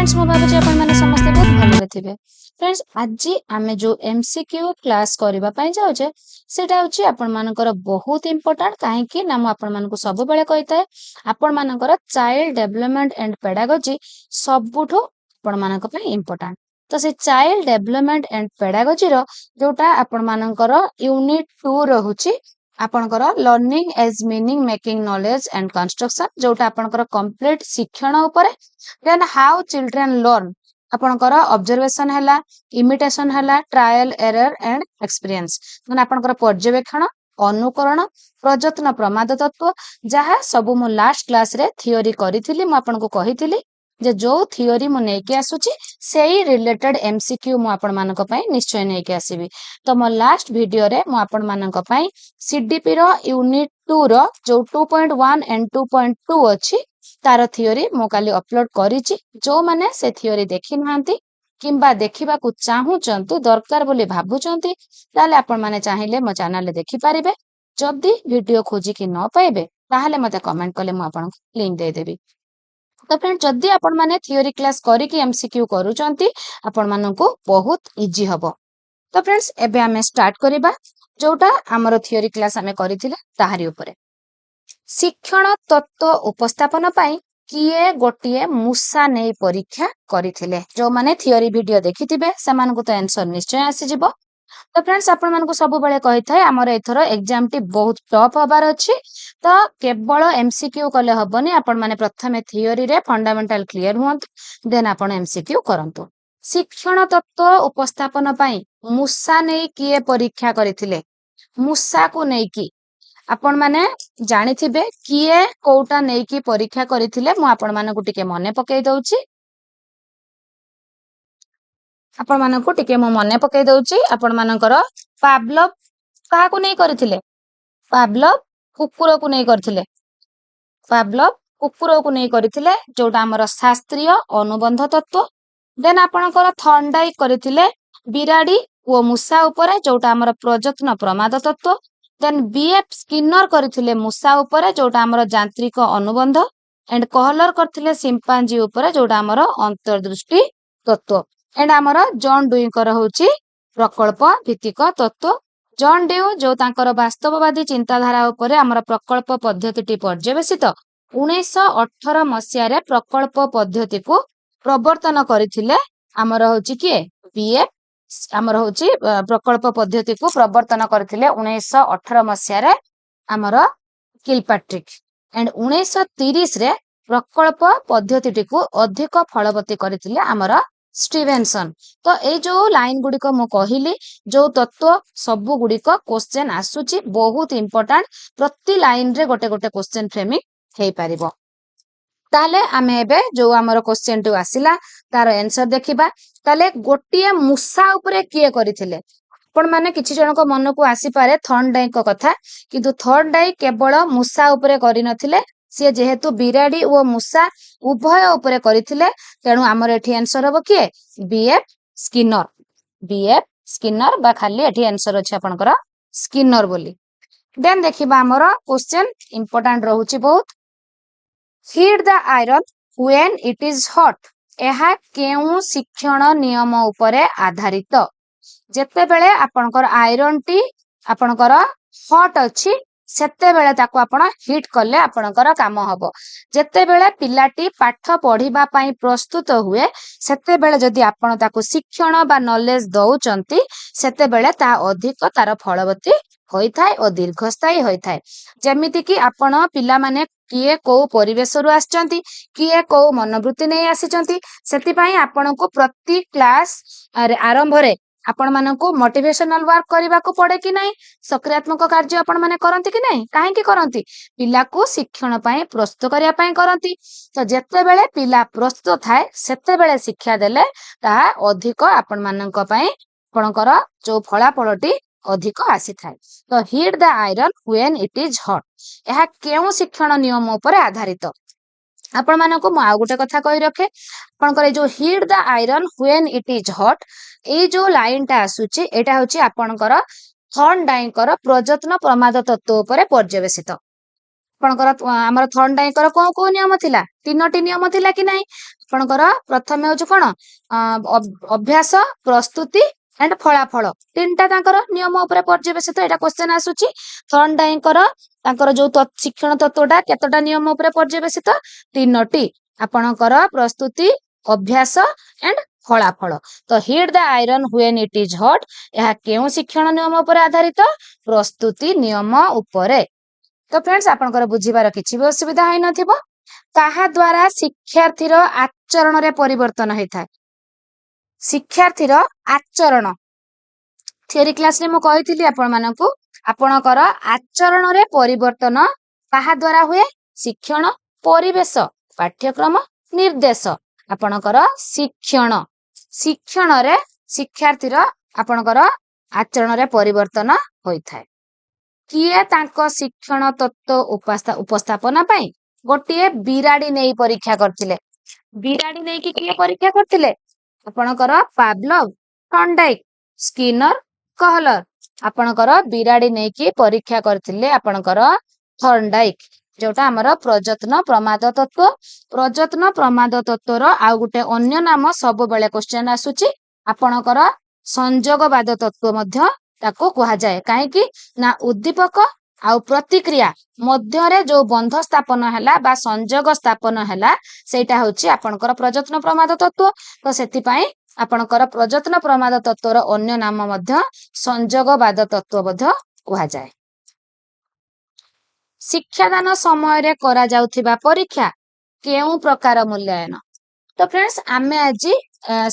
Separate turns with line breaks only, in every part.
Friends मो भाबुची आपण माने समस्त बहुत भले थिबे। फ्रेंड्स आज आमे जो एमसीक्यू क्लास करबा पई जाउचे सेटा होची आपण मानकर बहुत इंपोर्टेंट काहे कि ना मो आपण मानको सब बेले कहिताए आपण मानकर चाइल्ड डेवलपमेंट एंड पेडागोजी सबुठो आपण मानक पई इंपोर्टेंट। तो से चाइल्ड डेवलपमेंट एंड पेडागोजी रो जोटा आपण मानकर यूनिट 2 रहूची आपणकर learning as meaning making knowledge and construction जोटा आपणकर कंप्लीट शिक्षण ऊपर देन हाउ चिल्ड्रन लर्न आपणकर ऑब्जर्वेशन हला इमिटेशन हला ट्रायल एरर एंड एक्सपीरियंस माने आपणकर पर्यवेक्षण अनुकरण प्रयत्न प्रमाद तत्व जहा सब मु लास्ट क्लास रे थियोरी करिथिली मु आपनको कहिथिली जे जो थियोरी मु नेकी आसुची सेही रिलेटेड एमसीक्यू मु आपण मानक पई निश्चय नेकी आसीबी। तो मो लास्ट वीडियो रे मु आपण मानक पई सीडीपी रो यूनिट 2 रो जो 2.1 एंड 2.2 अछि तार थियोरी मो काली अपलोड करिछि जो माने से थियोरी देखि नांती किंबा देखिबा को चाहूचंती दरकार बोली भाबुचंती ताले आपण माने चाहिले मो चैनल रे देखि परिबे। जदी वीडियो खोजी कि न पाइबे ताहले मते कमेंट कले मु आपण लिंक दे देबी। तो फ्रेंड जदी आपण माने थियोरी क्लास करी कि एमसीक्यू करूचंती आपण माननको बहुत इजी हबो। तो फ्रेंड्स एबे हमें स्टार्ट करिबा जोटा हमरो थियोरी क्लास हमें करिथिले ताहारी ऊपर शिक्षण तत्व उपस्थापन पाई किए गोटिए मूसा नै परीक्षा करिथिले जो माने थियोरी वीडियो देखिथिबे समान को तो आंसर निश्चय आसी जिवो। तो फ्रेंड्स आपण मानको सब बेले कहि थाए हमर एथरो एग्जाम टी बहुत टफ हबार अछि तो केवल एमसीक्यू कले हबनी आपण माने प्रथमे थियोरी रे फंडामेंटल क्लियर हुअंतु देन आपण एमसीक्यू करंतु। शिक्षण तत्व उपस्थापन पाई मूसा नै किए परीक्षा करिथिले मूसा को नै की आपण माने जानिथिबे किए कोउटा नै की परीक्षा करिथिले मु आपण मानको टिके मने पकेइ दउची आपण मानको टिके मु मने पकेइ दउची आपण मानकर पावलोव काहा को नै करथिले पावलोव कुकुर को नै करथिले पावलोव कुकुर को नै करथिले जोटा हमर शास्त्रीय अनुबंध तत्व देन आपणकर थॉर्नडाइक करथिले बिराडी ओ मूसा ऊपर जोटा हमर प्रयत्न प्रमाद तत्व देन बीएफ स्किनर करथिले मूसा ऊपर जोटा हमर यांत्रिक अनुबंध एंड कहलर करथिले सिंपांजी ऊपर जोटा हमर अंतर्दृष्टि तत्व एंड हमर जॉन डुई कर होची प्रकल्प भित्तिक तत्व जॉन ड्यू जो तांकर वास्तववादी चिंताधारा ऊपर हमर प्रकल्प पद्धतिटी पर्यवेसित 1918 मसिया रे प्रकल्प पद्धति को प्रवर्तन करथिले हमर होची के बीएफ हमर होची प्रकल्प पद्धति को प्रवर्तन करथिले 1918 मसिया रे हमर किलपैट्रिक एंड 1930 रे प्रकल्प पद्धतिटी को अधिक फलवती करथिले हमर स्टीवेंसन। तो ए जो लाइन गुडी को मु कहिली जो तत्व सब गुडी को क्वेश्चन आसुची बहुत इंपोर्टेंट प्रति लाइन रे गोटे गोटे क्वेश्चन फ्रेमिंग हेई परिबो। ताले आमे एबे जो हमर क्वेश्चन टू आसिला तार आंसर देखिबा ताले गोटिए मूसा ऊपर किए करिथिले आपण माने किछि जन को मन को आसी पारे थॉर्नडाइक को कथा किंतु थॉर्नडाइक केवल मूसा ऊपर करि नथिले से जेहेतु बिराडी ओ मूसा उभय ऊपर करिथिले तेनु हमर एठी आंसर हबो किए बीएफ स्किनर बा खाली एठी आंसर अछि आपनकर स्किनर बोली। देन देखिबा हमर क्वेश्चन इंपोर्टेंट रहउची बहुत heat the iron when it is hot एहा केउ शिक्षण नियम ऊपर आधारित जेते बेले आपनकर आयरन टी आपनकर हॉट अछि सेते बेले ताको आपण हिट करले आपनकर काम हबो जेते बेले पिलाटी पाठ पढिबा पई प्रस्तुत हुए सेते बेले जदी आपण ताको शिक्षण बा नॉलेज दउचंती सेते बेले ता अधिक तार फलवती होई थाए और दीर्घस्थायी होई थाए जेमिति कि आपण पिला माने किए को परिवेश रु आछंती किए को मनोवृत्ति नै आसीचंती सेति पई आपण को प्रति क्लास आरंभ रे आपण मानको मोटिवेशनल वर्क करबा को पड़े कि नहीं सकारात्मक कार्य आपण माने करंती कि नहीं काहे कि करंती पिला को शिक्षण पई प्रस्तुत करिया पई करंती। तो जेते बेले पिला प्रस्तुत थाए सेते बेले शिक्षा देले ता अधिक आपण मानक पई आपणकर जो फलाफलटी अधिक आसी थाए। तो heat the iron when it is hot एहा केउ शिक्षण नियम ऊपर आधारित आपण मानको मु आ गुटे कथा कहि रखे आपनकर जो hit the iron when it is hot ए जो लाइन टा आसुची एटा होची आपनकर थॉर्नडाइक प्रयत्न प्रमाद तत्व ऊपर पर्यवेसित ଆପଣଙ୍କର ଆମର ଥର୍ନଡାଇଙ୍କର କୋଉ କୋଉ ନିୟମ ଥିଲା? 3ଟି ନିୟମ ଥିଲା କି ନାହିଁ? ଆପଣଙ୍କର ପ୍ରଥମେ ହଉଛି କଣ ଅଭ୍ୟାସ, ପ୍ରସ୍ତୁତି ଆଣ୍ଡ ଫଳାଫଳ, 3ଟା ତାଙ୍କର ନିୟମ ଉପରେ ପର୍ଯ୍ୟବେସିତ। ଏଇଟା କ୍ୱେଶ୍ଚନ ଆସୁଛି। ଥର୍ନଡାଇଙ୍କର ତାଙ୍କର ଯୋଉ ଶିକ୍ଷଣ ତତ୍ତ୍ୱଟା କେତେଟା ନିୟମ ଉପରେ ପର୍ଯ୍ୟବେସିତ? 3ଟି। ଆପଣଙ୍କର ପ୍ରସ୍ତୁତି, ଅଭ୍ୟାସ ଆଣ୍ଡ ଫଳାଫଳ। ତ hit the iron when it is hot, ଏହା କେଉଁ ଶିକ୍ଷଣ ନିୟମ ଉପରେ ଆଧାରିତ? ପ୍ରସ୍ତୁତି ନିୟମ ଉପରେ। ତ ଫ୍ରେଣ୍ଡସ୍ ଆପଣଙ୍କର ବୁଝିବାର କିଛି ବି ଅସୁବିଧା ହେଇନଥିବ। କାହା ଦ୍ୱାରା ଶିକ୍ଷାର୍ଥୀର ଆଚରଣରେ ପରିବର୍ତ୍ତନ ହେଇଥାଏ? ଶିକ୍ଷାର୍ଥୀର ଆଚରଣ। ଥିଓରି କ୍ଲାସରେ ମୁଁ କହିଥିଲି ଆପଣମାନଙ୍କୁ, ଆପଣଙ୍କର ଆଚରଣରେ ପରିବର୍ତ୍ତନ କାହା ଦ୍ୱାରା ହୁଏ? ଶିକ୍ଷଣ, ପରିବେଶ, ପାଠ୍ୟକ୍ରମ, ନିର୍ଦ୍ଦେଶ। ଆପଣଙ୍କର ଶିକ୍ଷଣରେ ଶିକ୍ଷାର୍ଥୀର ଆପଣଙ୍କର ଆଚରଣରେ ପରିବର୍ତ୍ତନ ହୋଇଥାଏ। କିଏ ତାଙ୍କ ଶିକ୍ଷଣ ତତ୍ତ୍ୱ ଉପସ୍ଥାପନା ପାଇଁ ଗୋଟିଏ ବିରାଡି ନେଇ ପରୀକ୍ଷା କରିଥିଲେ? ବିରାଡି ନେଇକି କିଏ ପରୀକ୍ଷା କରିଥିଲେ? ଆପଣଙ୍କର ପାଭଲଭ, ଥର୍ନଡାଇକ, ସ୍କିନର, କହଲର। ଆପଣଙ୍କର ବିରାଡି ନେଇକି ପରୀକ୍ଷା କରିଥିଲେ ଆପଣଙ୍କର ଥର୍ନଡାଇକ, ଯୋଉଟା ଆମର ପ୍ରଯତ୍ନ ପ୍ରମାଦ ତତ୍ତ୍ୱ। ପ୍ରଯତ୍ନ ପ୍ରମାଦ ତତ୍ତ୍ୱର ଆଉ ଗୋଟେ ଅନ୍ୟ ନାମ ସବୁବେଳେ କ୍ୱେଶ୍ଚନ ଆସୁଛି, ଆପଣଙ୍କର ସଂଯୋଗବାଦ ତତ୍ତ୍ୱ ମଧ୍ୟ ତାକୁ କୁହାଯାଏ। କାହିଁକି ନା ଉଦ୍ଦୀପକ ଆଉ ପ୍ରତିକ୍ରିୟା ମଧ୍ୟରେ ଯୋଉ ବନ୍ଧ ସ୍ଥାପନ ହେଲା ବା ସଂଯୋଗ ସ୍ଥାପନ ହେଲା, ସେଇଟା ହଉଛି ଆପଣଙ୍କର ପ୍ରଯତ୍ନ ପ୍ରମାଦ ତତ୍ତ୍ୱ। ତ ସେଥିପାଇଁ ଆପଣଙ୍କର ପ୍ରଯତ୍ନ ପ୍ରମାଦ ତତ୍ତ୍ୱର ଅନ୍ୟ ନାମ ମଧ୍ୟ ସଂଯୋଗବାଦ ତତ୍ତ୍ୱ ମଧ୍ୟ କୁହାଯାଏ। ଶିକ୍ଷାଦାନ ସମୟରେ କରାଯାଉଥିବା ପରୀକ୍ଷା କେଉଁ ପ୍ରକାର ମୂଲ୍ୟାୟନ? ତ ଫ୍ରେଣ୍ଡସ୍ ଆମେ ଆଜି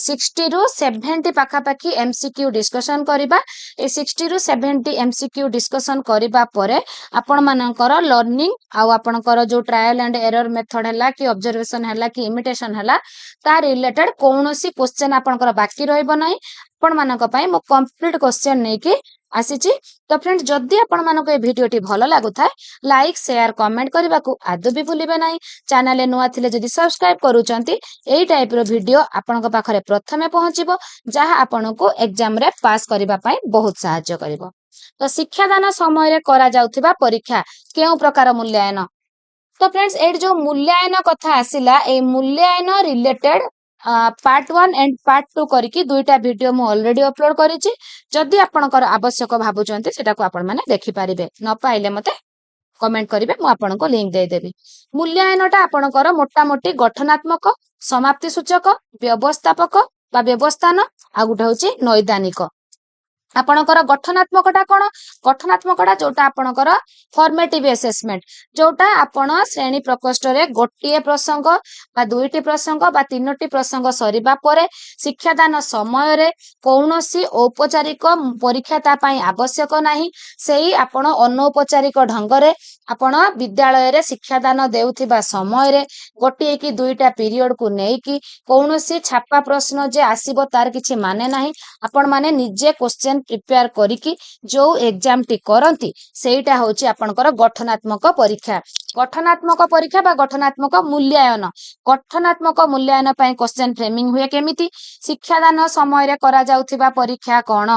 60 ରୁ 70 ପାଖାପାଖି MCQ ଡିସ୍କସନ କରିବା। ଏ 60 ରୁ 70 MCQ ଡିସ୍କସନ କରିବା ପରେ ଆପଣମାନଙ୍କର ଲର୍ଣ୍ଣିଂ ଆଉ ଆପଣଙ୍କର ଯୋଉ ଟ୍ରାଏଲ ଆଣ୍ଡ ଏରର ମେଥଡ ହେଲା କି ଅବଜରଭେସନ ହେଲା କି ଇମିଟେସନ ହେଲା, ତା ରିଲେଟେଡ କୌଣସି କ୍ୱେଶ୍ଚନ ଆପଣଙ୍କର ବାକି ରହିବ ନାହିଁ। ଆପଣମାନଙ୍କ ପାଇଁ ମୁଁ କମ୍ପ୍ଲିଟ କ୍ୱେଶ୍ଚନ ନେଇକି ଆସିଛି। ତ ଫ୍ରେଣ୍ଡସ୍ ଯଦି ଆପଣମାନଙ୍କୁ ଏ ଭିଡିଓଟି ଭଲ ଲାଗୁଥାଏ, ଲାଇକ୍, ସେୟାର, କମେଣ୍ଟ କରିବାକୁ ଆଦୌ ବି ଭୁଲିବେ ନାହିଁ। ଚ୍ୟାନେଲରେ ନୂଆ ଥିଲେ ଯଦି ସବସ୍କ୍ରାଇବ କରୁଛନ୍ତି, ଏଇ ଟାଇପର ଭିଡିଓ ଆପଣଙ୍କ ପାଖରେ ପ୍ରଥମେ ପହଞ୍ଚିବ, ଯାହା ଆପଣଙ୍କୁ ଏକ୍ଜାମରେ ପାସ୍ କରିବା ପାଇଁ ବହୁତ ସାହାଯ୍ୟ କରିବ। ତ ଶିକ୍ଷାଦାନ ସମୟରେ କରାଯାଉଥିବା ପରୀକ୍ଷା କେଉଁ ପ୍ରକାର ମୂଲ୍ୟାୟନ? ତ ଫ୍ରେଣ୍ଡସ୍ ଏଇଠି ଯୋଉ ମୂଲ୍ୟାୟନ କଥା ଆସିଲା, ଏଇ ମୂଲ୍ୟାୟନ ରିଲେଟେଡ ପାର୍ଟ 1 ଆଣ୍ଡ ପାର୍ଟ 2 କରିକି 2ଟା ଭିଡିଓ ମୁଁ ଅଲରେଡି ଅପଲୋଡ କରିଛି। ଯଦି ଆପଣଙ୍କର ଆବଶ୍ୟକ ଭାବୁଛନ୍ତି ସେଟାକୁ ଆପଣମାନେ ଦେଖିପାରିବେ। ନ ପାଇଲେ ମତେ କମେଣ୍ଟ କରିବେ, ମୁଁ ଆପଣଙ୍କୁ ଲିଙ୍କ ଦେଇଦେବି। ମୂଲ୍ୟାୟନଟା ଆପଣଙ୍କର ମୋଟାମୋଟି ଗଠନାତ୍ମକ, ସମାପ୍ତି ସୂଚକ, ବ୍ୟବସ୍ଥାପକ ବା ବ୍ୟବସ୍ଥାନ, ଆଉ ଗୋଟେ ହଉଛି ନୈଦାନିକ। ଆପଣଙ୍କର ଗଠନାତ୍ମକଟା କଣ? ଗଠନାତ୍ମକଟା ଯୋଉଟା ଆପଣଙ୍କର ଫର୍ମେଟିଭ ଆସେସମେଣ୍ଟ, ଯୋଉଟା ଆପଣ ଶ୍ରେଣୀ ପ୍ରକୋଷ୍ଠରେ ଗୋଟିଏ ପ୍ରସଙ୍ଗ ବା 2ଟି ପ୍ରସଙ୍ଗ ବା 3ଟି ପ୍ରସଙ୍ଗ ସରିବା ପରେ ଶିକ୍ଷାଦାନ ସମୟରେ କୌଣସି ଔପଚାରିକ ପରୀକ୍ଷା ତା ପାଇଁ ଆବଶ୍ୟକ ନାହିଁ। ସେଇ ଆପଣ ଅନୌପଚାରିକ ଢଙ୍ଗରେ ଆପଣ ବିଦ୍ୟାଳୟରେ ଶିକ୍ଷାଦାନ ଦେଉଥିବା ସମୟରେ ଗୋଟିଏ କି 2ଟା ପିରିୟଡକୁ ନେଇକି କୌଣସି ଛାପା ପ୍ରଶ୍ନ ଯେ ଆସିବ ତାର କିଛି ମାନେ ନାହିଁ। ଆପଣମାନେ ନିଜେ କ୍ୱେଶ୍ଚନ ପ୍ରିପେୟାର କରିକି ଯୋଉ ଏକ୍ଜାମଟି କରନ୍ତି, ସେଇଟା ହଉଛି ଆପଣଙ୍କର ଗଠନାତ୍ମକ ପରୀକ୍ଷା। ଗଠନାତ୍ମକ ପରୀକ୍ଷା ବା ଗଠନାତ୍ମକ ମୂଲ୍ୟାୟନ। ଗଠନାତ୍ମକ ମୂଲ୍ୟାୟନ ପାଇଁ କ୍ୱେଶ୍ଚନ ଫ୍ରେମିଂ ହୁଏ କେମିତି? ଶିକ୍ଷାଦାନ ସମୟରେ କରାଯାଉଥିବା ପରୀକ୍ଷା କଣ?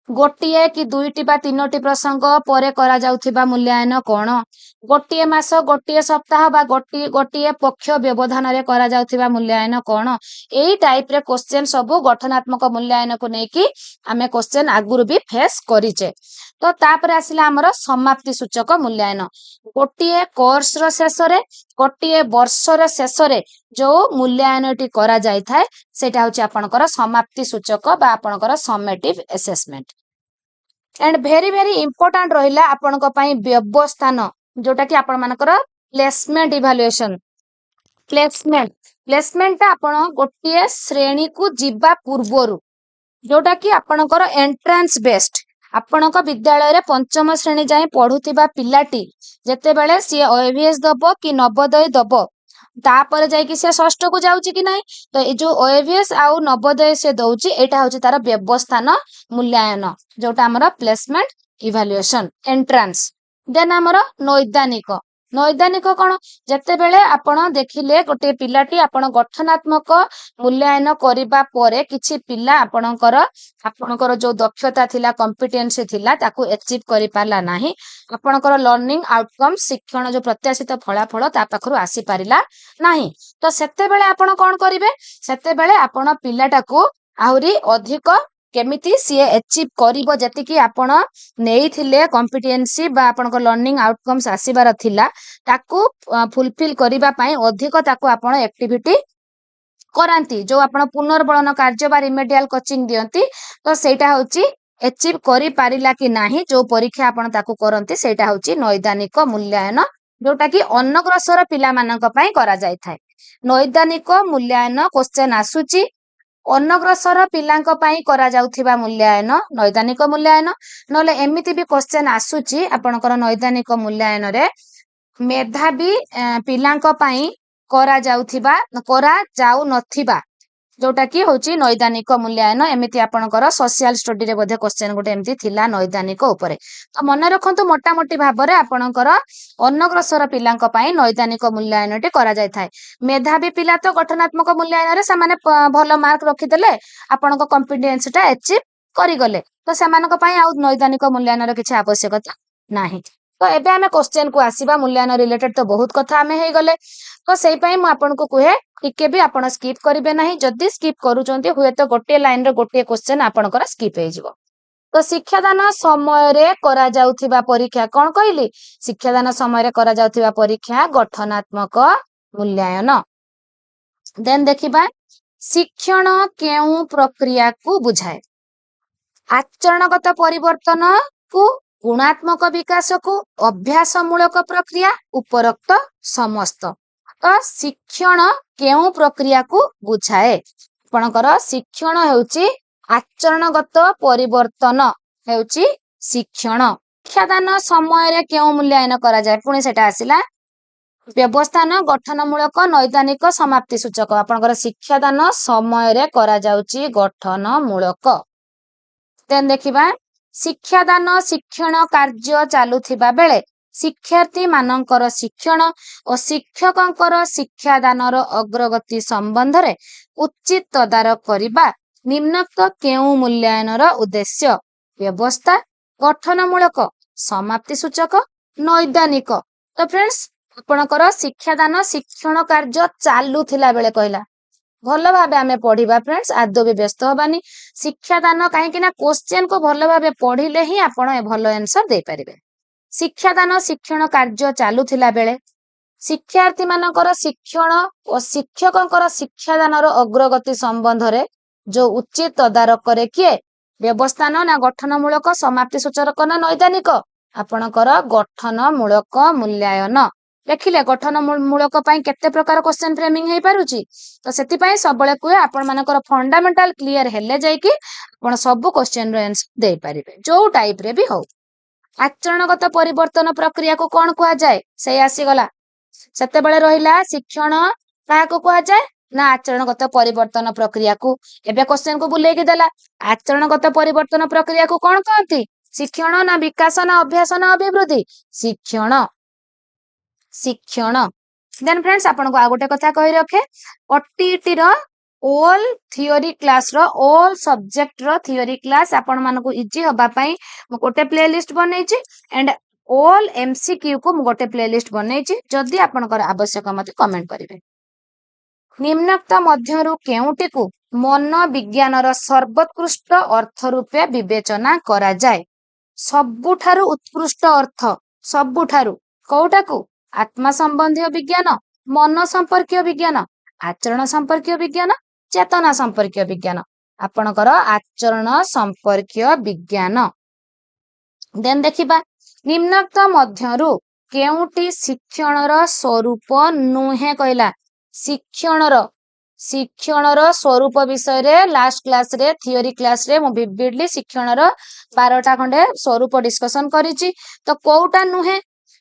ଗୋଟିଏ କି 2ଟି ବା 3ଟି ପ୍ରସଙ୍ଗ ପରେ କରାଯାଉଥିବା ମୂଲ୍ୟାୟନ କଣ? ଗୋଟିଏ ମାସ, ଗୋଟିଏ ସପ୍ତାହ ବା ଗୋଟିଏ ପକ୍ଷ ବ୍ୟବଧାନରେ କରାଯାଉଥିବା ମୂଲ୍ୟାୟନ କଣ? ଏଇ ଟାଇପର କ୍ୱେଶ୍ଚନ ସବୁ ଗଠନାତ୍ମକ ମୂଲ୍ୟାୟନକୁ ନେଇକି ଆମେ କ୍ୱେଶ୍ଚନ ଆଗରୁ ବି ଫେସ୍ କରିଛେ। ତ ତାପରେ ଆସିଲା ଆମର ସମାପ୍ତି ସୂଚକ ମୂଲ୍ୟାୟନ। ଗୋଟିଏ କୋର୍ସର ଶେଷରେ, ଗୋଟିଏ ବର୍ଷର ଶେଷରେ ଯୋଉ ମୂଲ୍ୟାୟନଟି କରାଯାଇଥାଏ, ସେଇଟା ହଉଛି ଆପଣଙ୍କର ସମାପ୍ତି ସୂଚକ ବା ଆପଣଙ୍କର summative assessment. And very very important रहिला आपनक पई व्यवस्थान, जोटा कि आपनमानकर प्लेसमेंट इवैल्यूएशन। प्लेसमेंट आपण गोटे श्रेणी को जीवा पूर्वरु, जोटा कि आपनकर एंट्रांस बेस्ड। आपनक विद्यालय रे पंचम श्रेणी जाए पढ़ुथिबा पिलाटी जेतेबेले सी ओएवीएस दबो कि नवोदय दबो, तापर जाइकी से षष्ठ को जाउची कि नाही, तो ए जो ओएवीएस आउ नवोदय से दउची, एटा होची तार व्यवस्थान मूल्यांकन, जोटा हमर प्लेसमेंट इवैल्यूएशन एंट्रांस। देन हमर नैदानिक। नैदानिक कौन जेतेबेले आपण देखिले गोटे पिलाटी आपण गठनात्मक मूल्यांकन करिबा परे किछि पिला आपणकर जो दक्षता थिला कॉम्पिटेंसी थिला ताकू अचीव करि पाला नाही आपणकर लर्निंग आउटकम शिक्षण जो प्रत्याशित फलाफल ता पाखरु आसी पारिला नाही तो सेतेबेले आपण कोन करिवे सेतेबेले आपण पिलाटाकू आहुरी अधिक केमिति सी अचीव करिवो जति कि आपण नेइथिले कॉम्पिटेंसी बा आपणकर लर्निंग आउटकम्स आसीबार थिला ताकू फुलफिल करिबा पई अधिक ताकू आपण एक्टिविटी करांती जो आपण पुनर्बलन कार्य बा रिमेडियल कोचिंग दियंती तो सेटा होची अचीव करि पारिला कि नाही जो परीक्षा आपण ताकू करंती सेटा होची नैदानिक मूल्यांकन जोटा कि अनग्रसर पिला मानक पई करा जाय थाए नैदानिक मूल्यांकन क्वेश्चन आसुची अनग्रसर पिलांक पई करा जाउथिबा मूल्यांकन नैदानिक मूल्यांकन नले एमिति भी क्वेश्चन आसुची आपणकर नैदानिक मूल्यांकन रे मेधावी पिलांक पई करा जाउ नथिबा जोटा कि होची नैदानिक मूल्यांकन एमिति आपणकर सोशल स्टडी रे बोधे क्वेश्चन गोटे एमिति थिला नैदानिक उपरे तो मन रखंतु मोटा मोटी भाबरे आपणकर अनग्रसर पिलांक पई नैदानिक मूल्यांकन टे करा जाय थाए मेधावी पिला तो गठनात्मक मूल्यांकन रे सामाने भलो मार्क रखिदेले आपणक कॉम्पिटेंस टा अचीव करि गले तो समानक पई आ नैदानिक मूल्यांकन रे किछि आवश्यकता नाही तो एबे आमे क्वेश्चन को आसीबा मूल्यांकन रिलेटेड तो बहुत कथा आमे हे गले तो सेई पई म आपनको कुहे टिके भी आपण स्किप करिवे नाही जदी स्किप करूचंती हुए तो गोटे लाइन रे गोटे क्वेश्चन आपणकर स्किप हे जिवो तो शिक्षादान समय रे करा जाउथिबा परीक्षा कोन कहली शिक्षादान समय रे करा जाउथिबा परीक्षा गठनात्मक मूल्यांकन देन देखिबा शिक्षण केउ प्रक्रिया को बुझाए आचरणगत परिवर्तन को गुणात्मक विकास को अभ्यास मूलक प्रक्रिया उपरोक्त समस्त तो शिक्षण केउ प्रक्रिया को बुझाए आपणकर शिक्षण हेउची आचरणगत परिवर्तन हेउची शिक्षण शिक्षादान समय रे केउ मूल्यांकन करा जाय पुणी सेटा आसिला व्यवस्थान गठनमूलक नैदानिक समाप्ति सूचक आपणकर शिक्षादान समय रे करा जाउची गठनमूलक देन देखिबा शिक्षादान शिक्षण कार्य चालुथिबा बेले शिक्षार्थी मानकर शिक्षण और शिक्षकंकर शिक्षादानर अग्रगति संबंध रे उचित तदारक करिबा निम्नोक्त केउ मूल्यांकनर उद्देश्य व्यवस्था गठनमूलक समाप्ति सूचक नैदानिक तो फ्रेंड्स आपणकर शिक्षादान शिक्षण कार्य चालुथिला बेले कहला भल भाबे आमे पढ़िबा फ्रेंड्स आदो भी व्यस्त होबानी शिक्षादान कहीं ना क्वेश्चन को भल भाबे पढ़िले ही आपण ए भल आंसर दे पारिबे शिक्षादान शिक्षण कार्य चालुथिला बेले शिक्षार्थी मानकर शिक्षण और शिक्षकंकर शिक्षादानर अग्रगति संबंध रे जो उचित तदारक करे किए व्यवस्थान ना गठनमूलक समाप्ति सूचक ना नैदानिक आपणकर गठनमूलक मूल्यांकन देखिले गठनमूलक पई केते प्रकार क्वेश्चन फ्रेमिंग हे पारुची तो सेति पई सबले कुए आपण मानकर फंडामेंटल क्लियर हेले जाय कि आपण सब क्वेश्चन रो आंसर दे पारिबे जो टाइप रे भी हो आचरणगत परिवर्तन प्रक्रिया को कोन कुआ जाय से आसी गला सेते बेले रहिला शिक्षण का को कुआ जाय ना आचरणगत परिवर्तन प्रक्रिया को एबे क्वेश्चन को बुले के देला आचरणगत परिवर्तन प्रक्रिया को कोन कहंती शिक्षण ना विकास ना अभ्यास ना अभिवृद्धि शिक्षण शिक्षण देन फ्रेंड्स आपन को आ गोटे कथा कहि रखे ओटीटी रो ऑल थियोरी क्लास रो ऑल सब्जेक्ट रो थियोरी क्लास आपन मन को इजी होबा पई म गोटे प्लेलिस्ट बनै छी एंड ऑल एमसीक्यू को म गोटे प्लेलिस्ट बनै छी जदी आपन कर आवश्यक मते कमेंट करिवे निम्नोक्त मध्यरु केउटी को मन विज्ञान रो सर्वोत्कृष्ट अर्थ रूपे विवेचना करा जाय सबुठारु उत्कृष्ट अर्थ सबुठारु कोउटा को आत्मा संबंधी विज्ञान मन संपर्कीय विज्ञान आचरण संपर्कीय विज्ञान चेतना संपर्कीय विज्ञान आपणकर आचरण संपर्कीय विज्ञान देन देखिबा निम्नोक्त मध्यरु केउटी शिक्षणर स्वरूप नुहे कहला शिक्षणर स्वरूप विषय रे लास्ट क्लास रे थियोरी क्लास रे मु विविडली शिक्षणर 12टा खंडे स्वरूप डिस्कशन करिछि तो कोउटा नुहे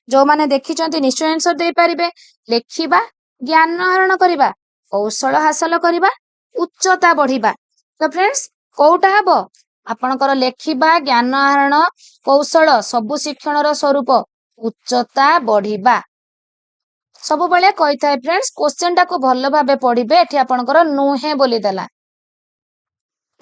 जो माने देखिचंती निश्चय आंसर दे पारिबे लेखिबा ज्ञान हरण करिबा कौशल हासिल करिबा उच्चता बढ़िबा तो फ्रेंड्स कोउटा हबो आपणकर लेखिबा ज्ञान हरण कौशल सबु शिक्षणर स्वरूप उच्चता बढ़िबा ସବୁବେଳେ କହିଥାଏ फ्रेंड्स क्वेश्चन टाको भल भाबे पढ़िबे एठी आपनकर नुहे बोली देला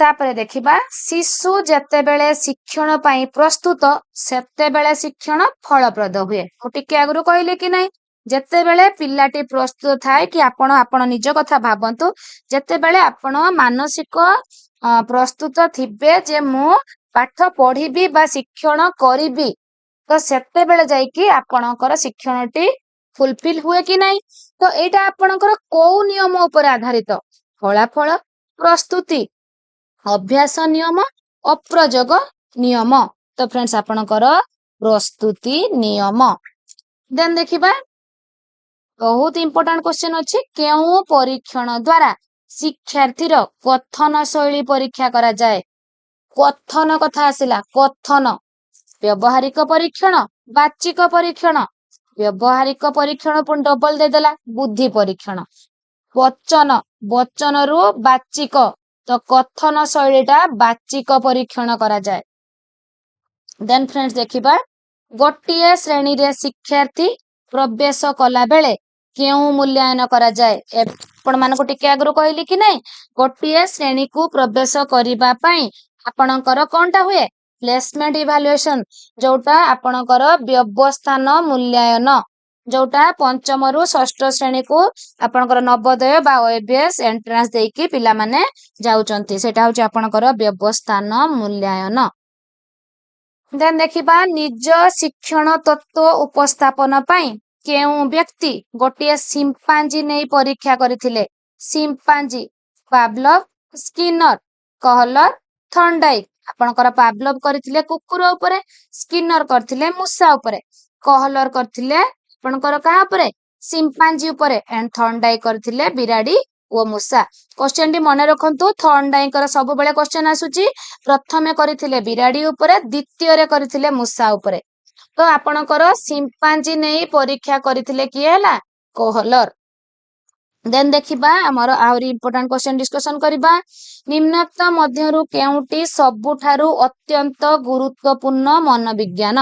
तापरे देखिबा शिशु जेतेबेले शिक्षण पई प्रस्तुत सेतेबेले शिक्षण फलप्रद हुए मु टिके आगरु कहले कि नहीं जेतेबेले पिलाटी प्रस्तुत थाए कि आपण आपण निज कथा भाबंतु जेतेबेले आपण मानसिक प्रस्तुत थिबे जे मु पाठ पढ़िबी बा शिक्षण करिबी तो सेतेबेले जाईकी आपणकर शिक्षणटी फुलफिल हुए कि नहीं तो एटा आपणकर कोउ नियम ऊपर आधारित फलाफल प्रस्तुति अभ्यास नियम अप्रयोग नियम तो फ्रेंड्स आपणकर प्रस्तुति नियम देन देखिबा बहुत इंपोर्टेंट क्वेश्चन अछि केउ परीक्षण द्वारा शिक्षार्थी रो कथन शैली परीक्षा करा जाए कथन कथा आसिला कथन व्यवहारिक परीक्षण बाचिक परीक्षण व्यवहारिक परीक्षण पुन डबल दे देला बुद्धि परीक्षण वचन वचन रु बाचिक तो कथन शैलीटा बाचिक परीक्षण करा जाए देन फ्रेंड्स देखिबा गोटिए श्रेणी रे शिक्षार्थी प्रवेश कला बेले केउ मूल्यांकन करा जाए आपण मानको टिके आगरु कहली कि नहीं गोटिए श्रेणी को प्रवेश करिबा पई आपणकर कोनटा हुए प्लेसमेंट इवैल्यूएशन जोटा आपणकर व्यवस्थान मूल्यांकन जोटा पंचम रु षष्ठ श्रेणी को आपणकर नवोदय बा ओएबीएस एंट्रेंस देकी पिला माने जाउचंती सेटा होची आपणकर व्यवस्थान मूल्यांकन देन देखिबा निज शिक्षण तत्व उपस्थापन पई केउ व्यक्ति गोटिए सिंपांजी नै परीक्षा करथिले सिंपांजी पावलोव स्किनर कहलर थर्नडाइक आपणकर पावलोव करथिले कुकुर ऊपर स्किनर करथिले मूसा ऊपर कहलर करथिले आपणकर का ऊपर सिंपांजी ऊपर एंड थर्नडाइक करथिले बिराडी ओ मूसा क्वेश्चन टी मने रखंतु थर्नडाइकर सब बेले क्वेश्चन आसुची प्रथमे करथिले बिराडी ऊपर द्वितीय रे करथिले मूसा ऊपर तो आपणकर सिंपांजी नै परीक्षा करथिले किए हला कहलर देन देखिबा हमर आउरी इंपोर्टेंट क्वेश्चन डिस्कशन करिबा निम्नलिखित मध्यरु केउटी सबुठारु अत्यंत गुरुत्वपूर्ण मनोविज्ञान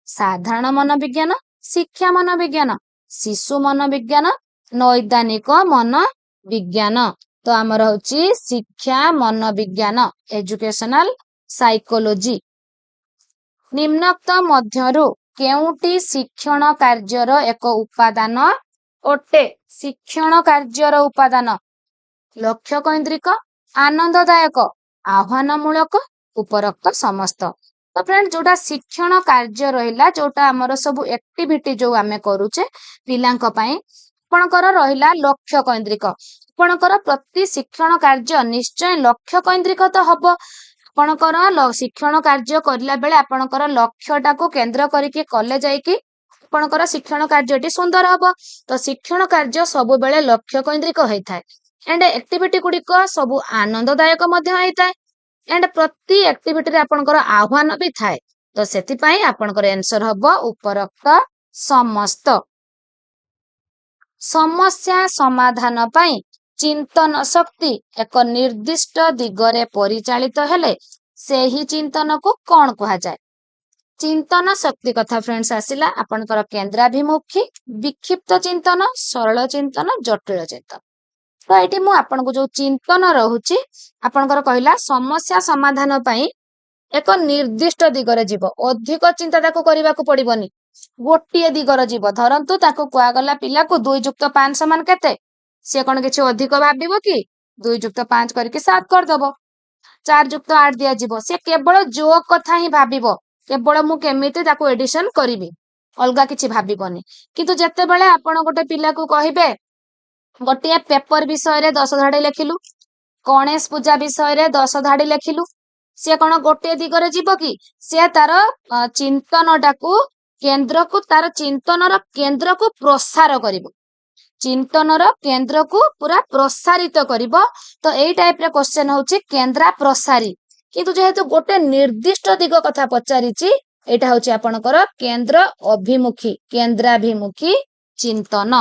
साधारण मनोविज्ञान शिक्षा मनोविज्ञान शिशु मनोविज्ञान नैदानिक मनोविज्ञान तो हमर होची शिक्षा मनोविज्ञान एजुकेशनल साइकोलॉजी निम्नलिखित मध्यरु केउटी शिक्षण कार्यर एक उपादान ओटे शिक्षण कार्यर उपादान लक्ष्य केंद्रिक आनंददायक आह्वानमूलक उपरोक्त समस्त तो फ्रेंड जोटा शिक्षण कार्य रहिला जोटा हमर सब एक्टिविटी जो आमे करूचे पिलांक पई आपणकर रहिला लक्ष्य केंद्रिक आपणकर प्रति शिक्षण कार्य निश्चय लक्ष्य केंद्रिक तो हबो आपणकर शिक्षण कार्य करला बेले आपणकर लक्ष्यटा को केंद्र करिके कॉलेज जाईकी आपणकर शिक्षण कार्यटी सुंदर हबो तो शिक्षण कार्य सब बेले लक्ष्य केंद्रिक होई थाए एंड एक्टिविटी गुडिक सब आनंददायक मध्य होई थाए एंड प्रति एक्टिविटी रे आपणकर आह्वान भी थाए तो सेति पई आपणकर आंसर हबो उपरोक्त समस्त समस्या समाधान पई चिंतन शक्ति एक निर्दिष्ट दिगरे परिचालित हेले सेही चिंतन को कोन कहा जाए चिंतन शक्ति कथा फ्रेंड्स आसिला आपणकर केंद्राभिमुखी विक्षिप्त चिंतन सरल चिंतन जटिल चिंतन तो एटी मु आपनको जो चिंतन रहुची आपणकर कहला समस्या समाधान पई एक निर्दिष्ट दिगरे जीव अधिक चिंता ताको करबाको पड़िबनी गोटिए दिगर जीव धरंतु ताको कुआ गला पिला को 2 + 5 समान केते से कोन किछि अधिक भाबिबो कि 2 + 5 करके 7 कर दबो 4 + 8 दिया जीव से केवल जो कथा ही भाबिबो केवल मु केमिति ताको एडिशन करिवि अलगा किछि भाबिबनी किंतु जत्ते बेले आपण गोटे पिला को कहिबे गोटिए पेपर विषय रे 10 धाडी लेखिलु गणेश पूजा विषय रे 10 धाडी लेखिलु से कोन गोटे दिगरे जीव कि से तार चिंतनटा को केंद्र को तार चिंतनर केंद्र को प्रसार करिवो चिंतनर केंद्र को पूरा प्रसारित करिवो तो एई टाइप रे क्वेश्चन होची केंद्रा प्रसारी किंतु जेहेतु गोटे निर्दिष्ट दिग कथा पचारिची एटा होची आपनकर केंद्र अभिमुखी केंद्राभिमुखी चिंतन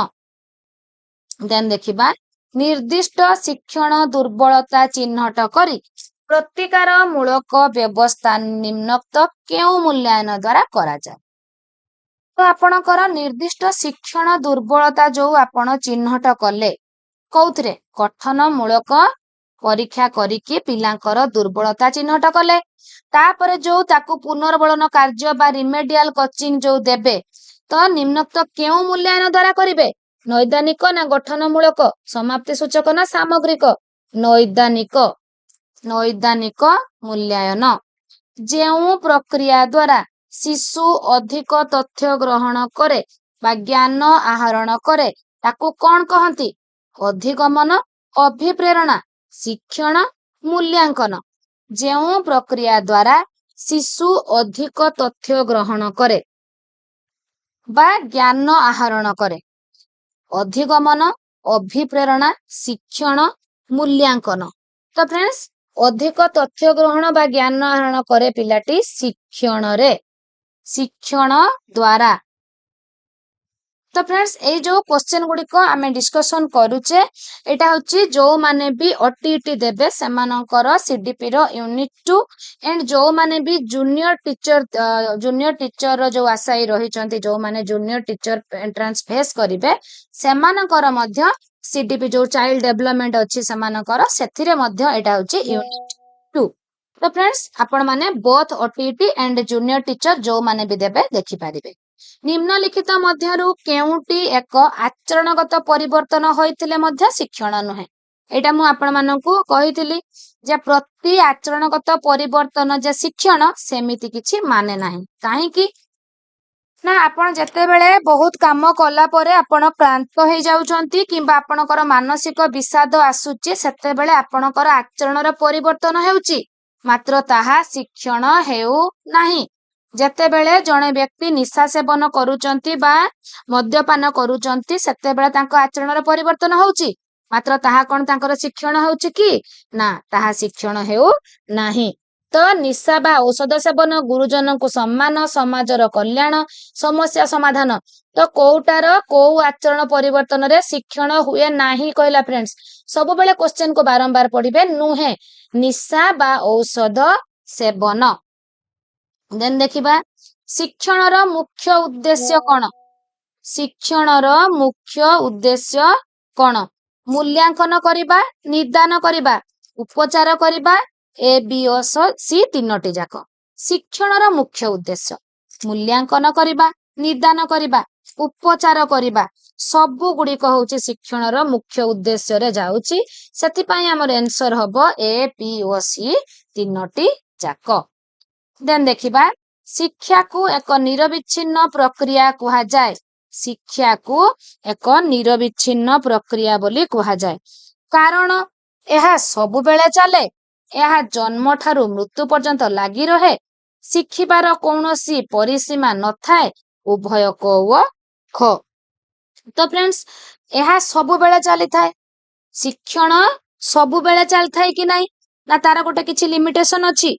देन देखिबा निर्दिष्ट शिक्षण दुर्बलता चिन्हट करी प्रतिकार मूलक व्यवस्था निम्नक्त केउ मूल्यांकन द्वारा करा जाय तो आपणकर निर्दिष्ट शिक्षण दुर्बलता जो आपण चिन्हट कले कौथिरे गठनमूलक परीक्षा करिकी पिलांकर दुर्बलता चिन्हट कले तापरे जो ताकू पुनर्बलन कार्य बा रिमेडियल कोचिंग जो देबे तो निम्नोक्त केउ मूल्यांकन द्वारा करिवे नैदानिक ना गठनमूलक समाप्ति सूचक ना सामग्रिक नैदानिक नैदानिक मूल्यांकन ଯେଉଁ प्रक्रिया द्वारा शिशु अधिक तथ्य ग्रहण करे बा ज्ञान आहरण करे ताकू कौन कहती अधिगमन अभिप्रेरणा शिक्षण मूल्यांकन ଯେଉଁ प्रक्रिया द्वारा शिशु अधिक तथ्य ग्रहण करे बा ज्ञान आहरण करे अधिगमन अभिप्रेरणा शिक्षण मूल्यांकन तो फ्रेंड्स अधिक तथ्य ग्रहण बा ज्ञान आहरण करे पिलाटी शिक्षण द्वारा तो फ्रेंड्स ए जो क्वेश्चन गुड़िक आम डिस्कसन करूचे एटा होची जो माने भी ओटीटी देबे सेमानकर सीडीपी रो यूनिट 2 एंड जो माने भी जूनियर टीचर रो जो आशाई रही चंती जो माने जूनियर टीचर एंट्रेंस फेस करिवे सेमानकर मध्य सीडीपी जो चाइल्ड डेवलपमेंट अछि सेमानकर सेथिरे मध्य एटा होची यूनिट 2 तो फ्रेंड्स आपण माने both OTT and junior teacher जो माने भी देबे देखि पारिबे निम्नलिखित मध्यरु केउटी एक आचरणगत परिवर्तन होइतिले मध्य शिक्षण नुहे एटा मु आपण मानकू कहितिली जे प्रति आचरणगत परिवर्तन जे शिक्षण सेमिति किछि माने नाही काहे कि ना आपण जते बेले बहुत काम कला परे आपण क्लांत हो जाउचंती किबा आपणकर मानसिक विषाद आसुची सेते बेले आपणकर आचरणर परिवर्तन हेउची मात्र ताहा शिक्षण हेउ नाही जते बेले जणे व्यक्ति निशा सेवन करूचंती बा मद्यपान करूचंती सेते बेले तांको आचरणर परिवर्तन होउची मात्र ताहा कोन तांकर शिक्षण होउची कि ना ताहा शिक्षण हेउ नाही तो निशा बा औषध सेवन गुरुजन को सम्मान समाजर कल्याण समस्या समाधान तो कोउटार को आचरण परिवर्तन रे शिक्षण हुए नाही कहला फ्रेंड्स सब बेले क्वेश्चन को बारंबार पढ़िबे नुहे निशा बा औषध सेवन देन देखिबा शिक्षणर मुख्य उद्देश्य कोन शिक्षणर मुख्य उद्देश्य कोन मूल्यांकन करिबा निदान करिबा उपचार करिबा ए बी ओ सी तीनोटी जाक शिक्षणर मुख्य उद्देश्य मूल्यांकन करिबा निदान करिबा उपचार करिबा सबु गुड़िक होउची शिक्षणर मुख्य उद्देश्य रे जाउची सेति पई हमर आंसर हबो ए बी ओ सी तीनोटी जाक देन देखिबा शिक्षा को एक निरविच्छिन्न प्रक्रिया कहा जाए शिक्षा को एक निरविच्छिन्न प्रक्रिया बोली कहा जाए कारण यह सबु बेले चले यह जन्म ठारू मृत्यु पर्यंत लागी रहे शिखिबार कौनसी परिसीमा न थाए उभय क व ख तो फ्रेंड्स यह सबु बेले चली थाए शिक्षण सबु बेले चली थाए कि नहीं ना तार गोटे किछि लिमिटेशन अछि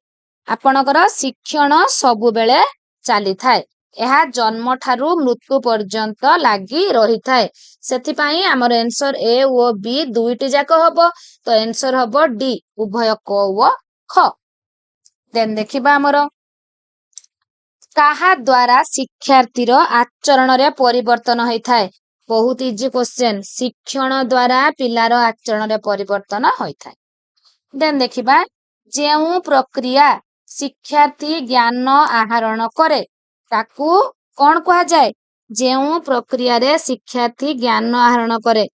आपणकर शिक्षण सबु बेले चली थाए यह जन्म ठारू मृत्यु पर्यंत लागी रही थाए सेति पई हमर आंसर ए ओ बी दुईटी जाक हबो तो आंसर हबो डी उभय क व ख देन देखिबा हमर काहा द्वारा शिक्षार्थीर आचरण रे परिवर्तन होई थाए बहुत इजी क्वेश्चन शिक्षण द्वारा पिलार आचरण रे परिवर्तन होई थाए देन देखिबा जेउ प्रक्रिया शिक्षार्थी ज्ञान आहरण करे ताकू कौन कहा जाए जेउ प्रक्रिया रे शिक्षार्थी ज्ञान आहरण करे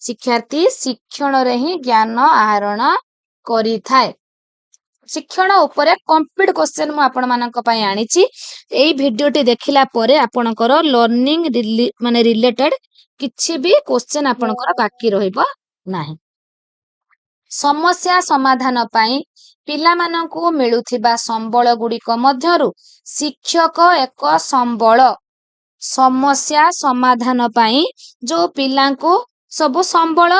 शिक्षार्थी शिक्षण रे ही ज्ञान आहरण करी थाए शिक्षण उपरे कंप्लीट क्वेश्चन मु आपण मानक पई आनिची एई भिडियोटी देखिला परे आपणकर लर्निंग माने रिलेटेड किछि भी क्वेश्चन आपणकर बाकी रहिबो नाही समस्या समाधान पाई पिला मानकू मिलुथिबा संबल गुड़िक मध्यरु शिक्षक एक संबल समस्या समाधान पाई जो पिलांकू सबु संबल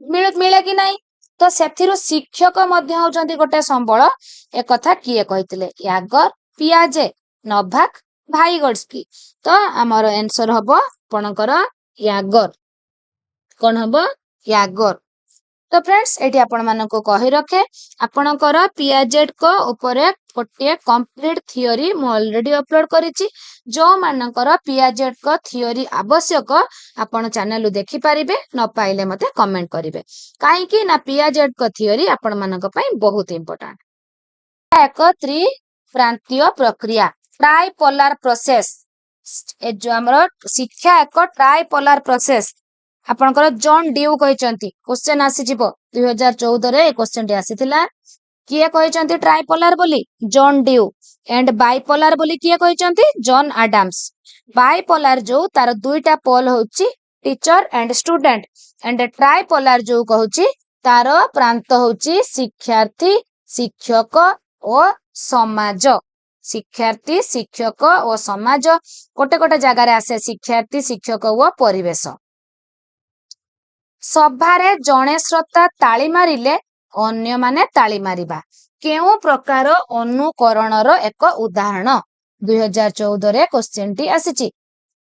मिले कि नहीं तो सेथिरु शिक्षक मध्य होचंती गोटे संबल एक कथा किए कहितले यागर पियाजे नोभाक भाईगोड्स्की तो हमर आंसर हबो आपणकर यागर कोन हबो यागर तो फ्रेंड्स एटी आपण मानको कहि रखे आपणकर पियाजेड को ऊपर गोटे कंप्लीट थियोरी मु ऑलरेडी अपलोड करिछि जो मानकर पियाजेड को थियोरी आवश्यक आपण चैनल देखि पारिबे न पाइले मते कमेंट करिवे काहे कि ना पियाजेड को थियोरी आपण मानक पई बहुत इंपोर्टेंट एक त्रिप्रांतीय प्रक्रिया ट्राइपोलार प्रोसेस ए जो हमर शिक्षा एक ट्राइपोलार प्रोसेस आपनकर जॉन ड्यू कहचंती क्वेश्चन आसी जिवो 2014 रे क्वेश्चन टी आसीथिला किए कहचंती ट्राइपोलार बोली जॉन ड्यू एंड बाइपोलार बोली किए कहचंती जॉन एडम्स बाइपोलार जो तार दुईटा पोल होची टीचर एंड स्टूडेंट एंड ट्राइपोलार जो कहूची तार प्रांत होची शिक्षार्थी शिक्षक और समाज शिक्षार्थी शिक्षक और समाज गोटे गोटे जगार आसे शिक्षार्थी शिक्षक और परिवेश सभारे जणे श्रोता ताली मारिले अन्य माने ताली मारिबा केउ प्रकार अनुकरणर एक उदाहरण 2014 रे क्वेश्चन टी आसीची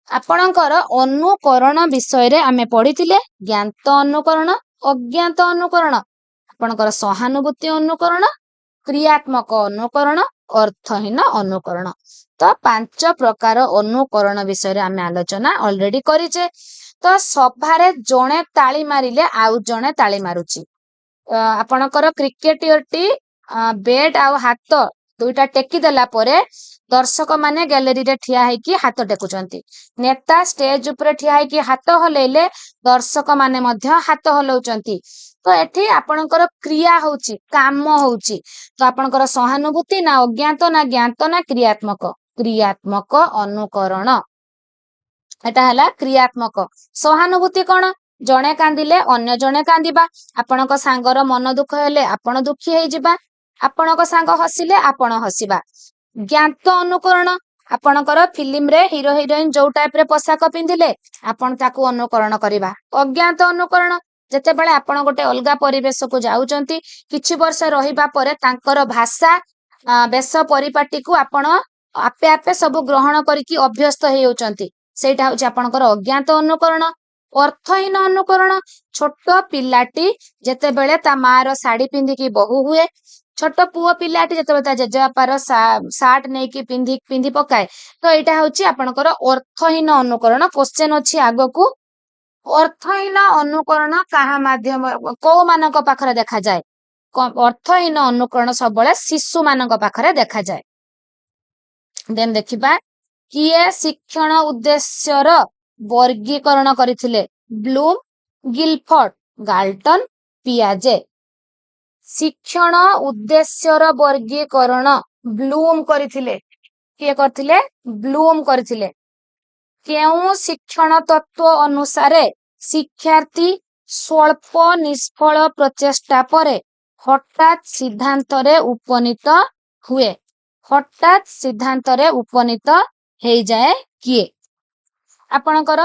आपणकर अनुकरण विषय रे आमे पढिथिले ज्ञात अनुकरण अज्ञात अनुकरण आपणकर सहानुभूति अनुकरण क्रियात्मक अनुकरण अर्थहीन अनुकरण तो 5 प्रकार अनुकरण विषय रे आमे आलोचना ऑलरेडी करिचे तो सभारे जणे ताली मारिले आउ जणे ताली मारुची आपणकर क्रिकेटर टी बैट आउ हाथ दुईटा टेकी देला परे दर्शक माने गैलरी रे ठिया हेकी हाथ टेकुचंती नेता स्टेज ऊपर ठिया हेकी हाथ हलेले दर्शक माने मध्य हाथ हलौचंती तो एठी आपणकर क्रिया होउची काम होउची तो आपणकर सहानुभूति ना अज्ञात ना ज्ञात ना क्रियात्मक अनुकरण एटा हला क्रियात्मक सहानुभूति कोन जणे कांदिले अन्य जणे कांदिबा आपणक सांगर मन दुख हेले आपण दुखी हेइ जिबा आपणक सांग हसिले आपण हसिबा ज्ञात अनुकरण आपणकर फिल्म रे हीरो हीरोइन जो टाइप रे पोशाक पिंधिले आपण ताकू अनुकरण करिबा अज्ञात अनुकरण जते बेले आपण गोटे अलगा परिवेश को जाउचंती किछि वर्ष रहिबा परे तांकर भाषा बेस परिपाटी को आपण आपे आपे सब ग्रहण करिकि अभ्यस्त हे होचंती सेटा होची आपणकर अज्ञात अनुकरण अर्थहीन अनुकरण छोट पिलाटी जते बेले ता मार साड़ी पिंधिकी बहु हुए छोट पुओ पिलाटी जते ता जेजेबापार सार्ट नेकी पिंधी पकाए तो एटा होची आपणकर अर्थहीन अनुकरण क्वेश्चन अछि आगो को अर्थहीन अनुकरण कहा माध्यम को मानक पाखरे देखा जाए अर्थहीन अनुकरण सबले शिशु मानक पाखरे देखा जाए देन देखिबा किए शिक्षण उद्देश्यर वर्गीकरण करथिले ब्लूम गिलफोर्ड गाल्टन पियाजे शिक्षण उद्देश्यर वर्गीकरण ब्लूम करथिले किए करथिले ब्लूम करथिले केउ शिक्षण तत्व अनुसारे शिक्षार्थी स्वल्प निष्फल प्रचेष्टा परे हठात सिद्धांत रे उपनीत हुए हठात सिद्धांत रे उपनीत हेइ जाए किए आपणकर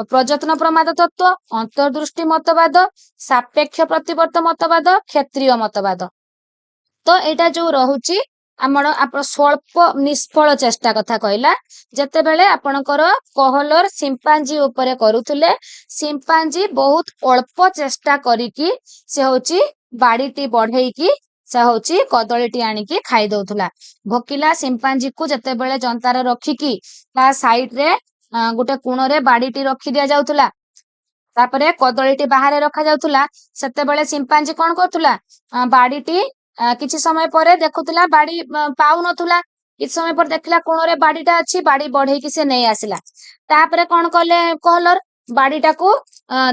प्रजत्न प्रमाद तत्व अंतर्दृष्टि मतवाद सापेक्ष प्रतिवर्त मतवाद क्षेत्रीय मतवाद तो एटा जो रहुची आमर आप स्वल्प निष्फल चेष्टा कथा कहला जते बेले आपणकर कहलर सिंपांजी ऊपर करूथुले सिंपांजी बहुत अल्प चेष्टा करिकि से होची बाड़ीटी बढ़ेइकी से होची कदलीटी आनिकी खाई दउथुला भोकिला सिंपांजी को जते बेले जंतार रखिकी ता साइड रे गोटे कोण रे बाड़ीटी रखी दिया जाउथुला तापरे कदलीटी बाहर रखा जाउथुला सेते बेले सिंपांजी कोन करथुला बाड़ीटी किछि समय परे देखुथुला बाड़ी पाउ नथुला किछि समय पर देखला कोण रे बाड़ीटा अछि बाड़ी बढ़ेइकी से नै आसिला तापरे कोन करले कहलर बाड़ीटा को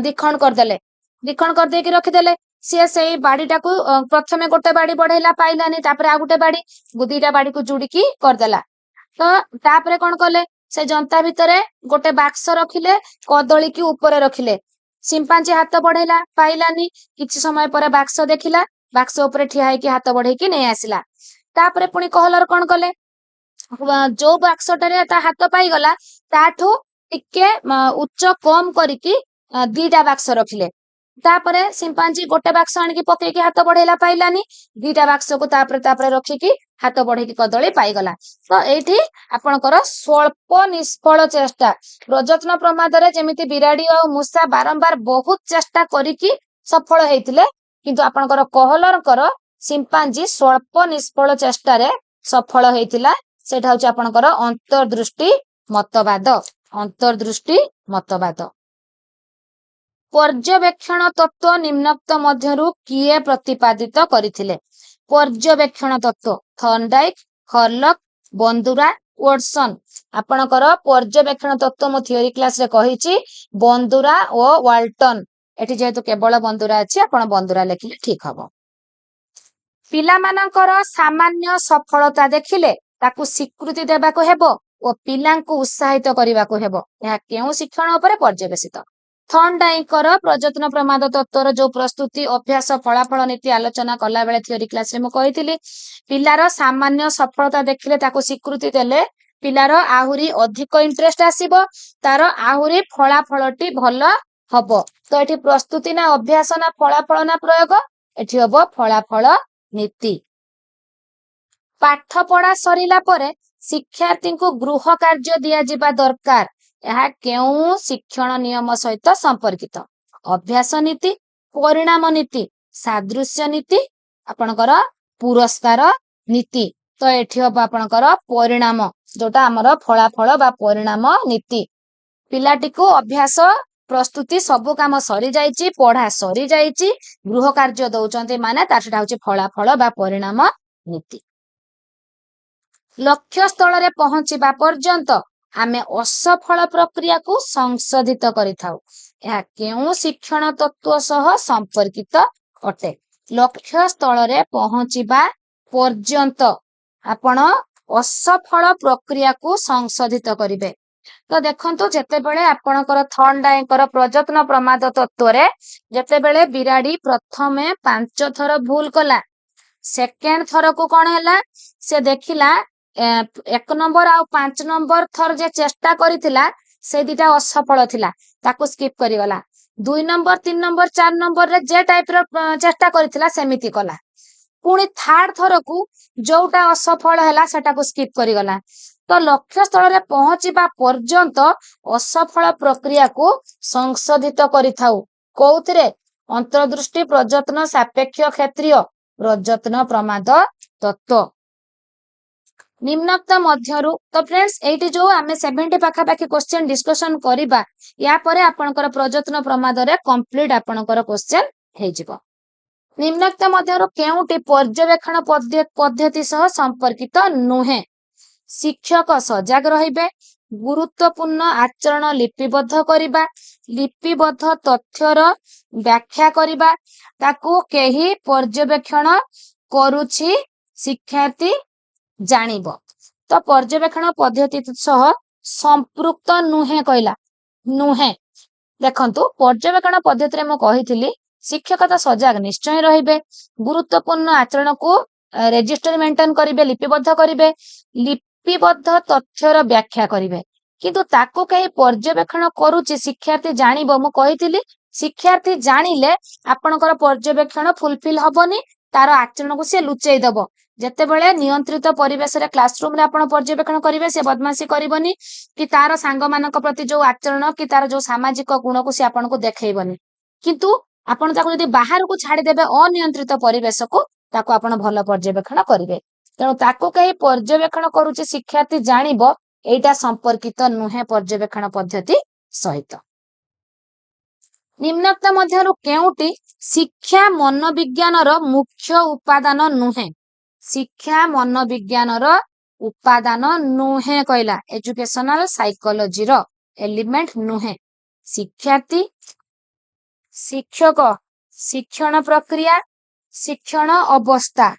दिखण कर देकी रखि देले सी से बाड़ीटा को प्रथमे गोटे बाड़ी बढ़ेला पाइलानी तापरे आ गोटे बाड़ी गुदीटा बाड़ी को जुड़ीकी करदेला तो तापरे कोन करले से जनता भितरे गोटे बाक्स रखिले कदली की ऊपर रखिले सिंपांजी हाथ बढ़ेला पाइलानी किछि समय पर बाक्स देखिला बाक्स ऊपर ठिया हेकी हाथ बढ़ेकी नै आसिला तापरे पुनी कहलर कोन कले जो बाक्सटारे ता हाथ पाई गला ताठू टिके उच्च कम करिकी दीटा बाक्स रखिले तापरे सिंपांजी गोटे बाक्स आनिकी पकेकी हाथ बढ़ेला पाइलानी दीटा बाक्स को तापरे रखिकी हाथ बढ़ेकी कदली पाइगला तो एठी आपणकर स्वल्प निष्फल चेष्टा प्रजत्न प्रमाद रे जेमिति बिराड़ी और मूषा बारंबार बहुत चेष्टा करिकी सफल हेइतिले किंतु आपणकर कहलरकर सिंपांजी स्वल्प निष्फल चेष्टारे सफल हेइतिला सेटा होची आपणकर अंतर्दृष्टि मतवाद अंतर्दृष्टि मतवाद। पर्यवेक्षण तत्व निम्नोक्त मध्यरु किए प्रतिपादित करथिले? पर्यवेक्षण तत्व थर्नडाइक, हर्लक, बंदुरा, वाटसन। आपणकर पर्यवेक्षण तत्व मो थियोरी क्लास रे कहिछि बंदुरा और वाल्टन। एठी जेहेतु केवल बंदुरा अछि आपण बंदुरा लेखिले ठीक हबो। पिलामानकर सामान्य सफलता देखिले ताकू स्वीकृति देबाको हेबो ओ पिलांकु उत्साहित करिबाको हेबो। एहा केउ शिक्षण उपरे पर्यवेसित? थर्नडाइकर प्रजत्न प्रमाद तत्वर जो प्रस्तुति अभ्यास फलाफल नीति आलोचना कला बेले थियोरी क्लास रे मु कहिथिली पिलार सामान्य सफलता देखिले ताकू स्वीकृति देले पिलार आहुरी अधिक इंटरेस्ट आसीबो तार आहुरी फलाफलटी भलो हबो। तो एठी प्रस्तुति ना अभ्यास ना फलाफल ना प्रयोग एठी हबो फलाफल नीति। पाठ पढ़ा सरिला परे शिक्षार्थी को गृह कार्य दिया जिबा दरकार यह केउ शिक्षण नियम सहित संपर्कित? अभ्यास नीति, परिणाम नीति, सादृश्य नीति, आपणकर पुरस्कार नीति। तो एठी हबो आपणकर परिणाम जोटा हमर फलाफल बा परिणाम नीति। पिलाटी को अभ्यास प्रस्तुति सबु काम सरी जाइछि पढ़ा सरी जाइछि गृह कार्य दउचंती माने तासेटा होछि फलाफल बा परिणाम नीति। लक्ष्य स्थल रे पहुंचीबा पर्यंत आमे असफल प्रक्रिया को संशोधित करिथाउ यह केउ शिक्षण तत्व सह संपर्कित अटे? लक्ष्य स्थल रे पहुंचीबा पर्यंत आपण असफल प्रक्रिया को संशोधित करिवे। तो देखंतु जेते बेले आपणकर थर्नडाइकर प्रजत्न प्रमाद तत्व रे जेते बेले बिराडी प्रथमे 5 थर भूल कला सेकेंड थर को कोन हैला से देखिला 1 नंबर आ 5 नंबर थर जे चेष्टा करितिला से दिटा असफल थिला ताको स्किप करिगला 2 नंबर 3 नंबर 4 नंबर रे जे टाइप रो चेष्टा करितिला सेमिति कला पुणी थर्ड थर को जोटा असफल हैला सेटा को स्किप करिगला। तो लक्ष्य स्थल रे पहुंचीबा पर्यंत असफल प्रक्रिया को संशोधित करिथाउ कोउथिरे? अंतर्दृष्टि प्रजत्न सापेक्ष क्षेत्रीय प्रजत्न प्रमाद तत्व। निम्नोक्त मध्यरु तो फ्रेंड्स एठी जो आमे 70 पाखा पाखी क्वेश्चन डिस्कशन करिबा या परे आपनकर प्रजत्न प्रमाद रे कंप्लीट आपनकर क्वेश्चन हे जिवो। निम्नोक्त मध्यरु केउटी पर्यवेक्षण पद्धति सह संपर्कित नुहे? शिक्षक सजाग रहिबे, गुरुत्वपूर्ण आचरण लिपिबद्ध करिबा, लिपिबद्ध तथ्यर व्याख्या करिबा, ताकू केही पर्यवेक्षण करूछि शिक्षार्थी जानिबो। तो पर्यवेक्षण पद्धति सह संपृक्त नुहे कहला नुहे। देखंतु पर्यवेक्षण पद्धति रे म कहिथिली शिक्षक तो सजाग निश्चय रहिबे, गुरुत्वपूर्ण आचरण को रेजिस्टर मेंटेन करिवे लिपिबद्ध करिवे, लिपिबद्ध तथ्यर व्याख्या करिवे किंतु ताको कहीं पर्यवेक्षण करूछि शिक्षार्थी जानिबो। मु कहिथिली शिक्षार्थी जानिले आपणकर पर्यवेक्षण फुलफिल हबनी तार आचरण को से लुचेई दबो। जेते बेले नियंत्रित परिवेश रे क्लासरूम रे आपण पर्यवेक्षण करिवे से बदमाशी करिवनी कि तार सांग मानक प्रति जो आचरण कि तार जो सामाजिक गुण को से आपण को देखैबनी किंतु आपण ताको यदि बाहर को छाडी देबे अनियंत्रित परिवेश को ताको आपण भलो पर्यवेक्षण करिवे। तेणु ताको कहीं पर्यवेक्षण करूछि शिक्षार्थी जानिबो एटा संपर्कित नुहे पर्यवेक्षण पद्धति सहित। निम्नोक्त मध्यरु केउटी शिक्षा मनोविज्ञानर मुख्य उपादान नुहे? शिक्षा मनोविज्ञानर उपादान नुहे कहला एजुकेशनल साइकोलॉजी रो एलिमेंट नुहे। शिक्षार्थी, शिक्षक, शिक्षण प्रक्रिया, शिक्षण अवस्था।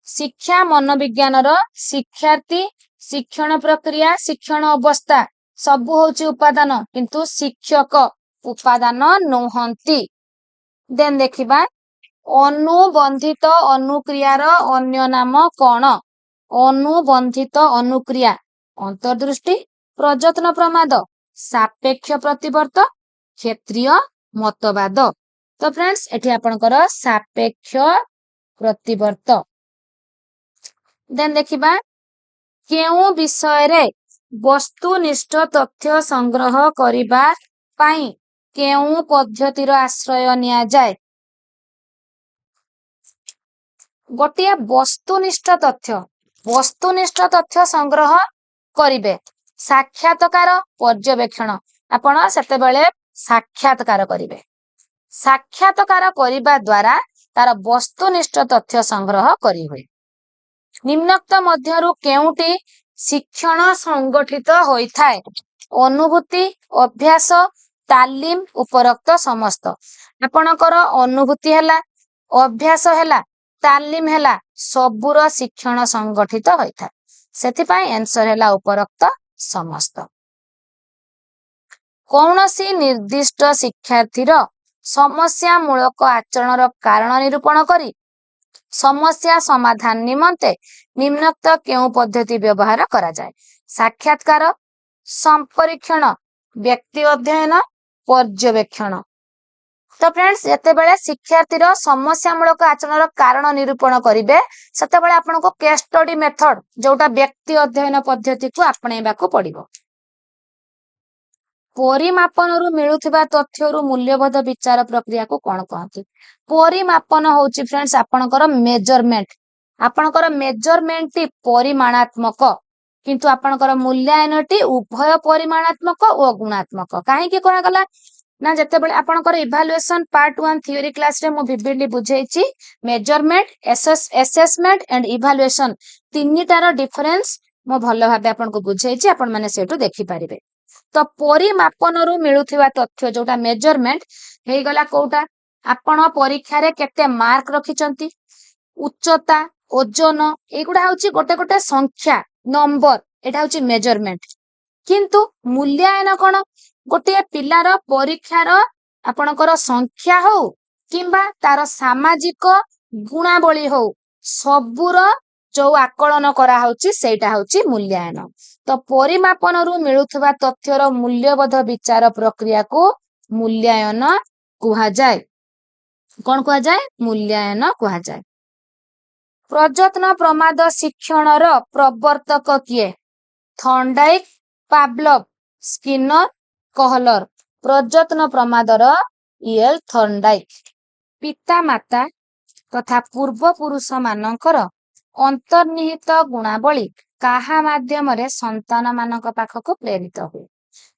शिक्षा मनोविज्ञानर शिक्षार्थी, शिक्षण प्रक्रिया, शिक्षण अवस्था सबु होची उपादान किंतु शिक्षक उपादान नुहंती। देन देखिबा अनुबंधित अनुक्रियार अन्य नाम कौन? अनुबंधित अनुक्रिया अंतर्दृष्टि, प्रजत्न प्रमाद, सापेक्ष प्रतिवर्त, क्षेत्रीय मतवाद। तो फ्रेंड्स एठी आपनकर सापेक्ष प्रतिवर्त। देन देखिबा केउ विषय रे वस्तुनिष्ठ तथ्य संग्रह करिबा पाई କେଉଁ ପଦ୍ଧତିର ଆଶ୍ରୟ ନିଆଯାଏ? ଗୋଟିଏ ବସ୍ତୁନିଷ୍ଠ ତଥ୍ୟ ସଂଗ୍ରହ କରିବେ। ସାକ୍ଷାତକାର ପର୍ଯ୍ୟବେକ୍ଷଣ, ଆପଣ ସେତେବେଳେ ସାକ୍ଷାତକାର କରିବେ। ସାକ୍ଷାତକାର କରିବା ଦ୍ୱାରା ତାର ବସ୍ତୁନିଷ୍ଠ ତଥ୍ୟ ସଂଗ୍ରହ କରିହୁଏ। ନିମ୍ନୋକ୍ତ ମଧ୍ୟରୁ କେଉଁଟି ଶିକ୍ଷଣ ସଂଗଠିତ ହୋଇଥାଏ? ଅନୁଭୂତି, ଅଭ୍ୟାସ, ତାଲିମ, ଉପରୋକ୍ତ ସମସ୍ତ। ଆପଣଙ୍କର ଅନୁଭୂତି ହେଲା, ଅଭ୍ୟାସ ହେଲା, ତାଲିମ ହେଲା, ସବୁର ଶିକ୍ଷଣ ସଂଗଠିତ ହୋଇଥାଏ। ସେଥିପାଇଁ ଆନ୍ସର ହେଲା ଉପରୋକ୍ତ ସମସ୍ତ। କୌଣସି ନିର୍ଦ୍ଦିଷ୍ଟ ଶିକ୍ଷାର୍ଥୀର ସମସ୍ୟା ମୂଳକ ଆଚରଣର କାରଣ ନିରୂପଣ କରି ସମସ୍ୟା ସମାଧାନ ନିମନ୍ତେ ନିମ୍ନୋକ୍ତ କେଉଁ ପଦ୍ଧତି ବ୍ୟବହାର କରାଯାଏ? ସାକ୍ଷାତକାର, ସମ୍ପରୀକ୍ଷଣ, ବ୍ୟକ୍ତି ଅଧ୍ୟୟନ, ପର୍ଯ୍ୟବେକ୍ଷଣ। ତ ଫ୍ରେଣ୍ଡସ୍, ଯେତେବେଳେ ଶିକ୍ଷାର୍ଥୀର ସମସ୍ୟା ମୂଳକ ଆଚରଣର କାରଣ ନିରୂପଣ କରିବେ ସେତେବେଳେ ଆପଣଙ୍କୁ କେସ୍ ଷ୍ଟଡି ମେଥଡ, ଯୋଉଟା ବ୍ୟକ୍ତି ଅଧ୍ୟୟନ ପଦ୍ଧତିକୁ ଆପଣେଇବାକୁ ପଡିବ। ପରିମାପନରୁ ମିଳୁଥିବା ତଥ୍ୟରୁ ମୂଲ୍ୟବୋଧ ବିଚାର ପ୍ରକ୍ରିୟାକୁ କଣ କହନ୍ତି? ପରିମାପନ ହଉଛି ଫ୍ରେଣ୍ଡସ୍ ଆପଣଙ୍କର ମେଜରମେଣ୍ଟ। ଆପଣଙ୍କର ମେଜରମେଣ୍ଟଟି ପରିମାଣାତ୍ମକ, କିନ୍ତୁ ଆପଣଙ୍କର ମୂଲ୍ୟାୟନଟି ଉଭୟ ପରିମାଣାତ୍ମକ ଓ ଗୁଣାତ୍ମକ। କାହିଁକି କୁହାଗଲା ନା, ଯେତେବେଳେ ଆପଣଙ୍କର ଇଭାଲୁଏସନ ପାର୍ଟ 1 ଥିଓରି କ୍ଲାସରେ ମୁଁ ଭିଭିଡଲି ବୁଝେଇଛି, ମେଜରମେଣ୍ଟ, ଆସେସମେଣ୍ଟ ଏଣ୍ଡ ଇଭାଲୁଏସନ ତିନିଟାର ଡିଫରେନ୍ସ ମୁଁ ଭଲ ଭାବେ ଆପଣଙ୍କୁ ବୁଝେଇଛି, ଆପଣ ମାନେ ସେଇଠୁ ଦେଖିପାରିବେ। ତ ପରିମାପନରୁ ମିଳୁଥିବା ତଥ୍ୟ ଯୋଉଟା ମେଜରମେଣ୍ଟ ହେଇଗଲା, କୋଉଟା ଆପଣ ପରୀକ୍ଷାରେ କେତେ ମାର୍କ ରଖିଛନ୍ତି, ଉଚ୍ଚତା, ଓଜନ, ଏଇଗୁଡା ହଉଛି ଗୋଟେ ଗୋଟେ ସଂଖ୍ୟା, ନମ୍ବର, ଏଇଟା ହଉଛି ମେଜରମେଣ୍ଟ। କିନ୍ତୁ ମୂଲ୍ୟାୟନ କଣ? ଗୋଟିଏ ପିଲାର ପରୀକ୍ଷାର ଆପଣଙ୍କର ସଂଖ୍ୟା ହଉ କିମ୍ବା ତାର ସାମାଜିକ ଗୁଣାବଳୀ ହଉ, ସବୁର ଯୋଉ ଆକଳନ କରାହଉଛି ସେଇଟା ହଉଛି ମୂଲ୍ୟାୟନ। ତ ପରିମାପନରୁ ମିଳୁଥିବା ତଥ୍ୟର ମୂଲ୍ୟବୋଧ ବିଚାର ପ୍ରକ୍ରିୟାକୁ ମୂଲ୍ୟାୟନ କୁହାଯାଏ। କଣ କୁହାଯାଏ? ମୂଲ୍ୟାୟନ କୁହାଯାଏ। ପ୍ରଯତ୍ନ ପ୍ରମାଦ ଶିକ୍ଷଣର ପ୍ରବର୍ତ୍ତକ କିଏ? ଥର୍ଣ୍ଡାଇକ, ପାଭଲଭ, ସ୍କିନର, କହଲର। ପ୍ରଯତ୍ନ ପ୍ରମାଦର ଇଏଲ ଥର୍ଣ୍ଡାଇକ। ପିତାମାତା ତଥା ପୂର୍ବପୁରୁଷ ମାନଙ୍କର ଅନ୍ତର୍ନିହିତ ଗୁଣାବଳୀ କାହା ମାଧ୍ୟମରେ ସନ୍ତାନ ମାନଙ୍କ ପାଖକୁ ପ୍ରେରିତ ହୁଏ?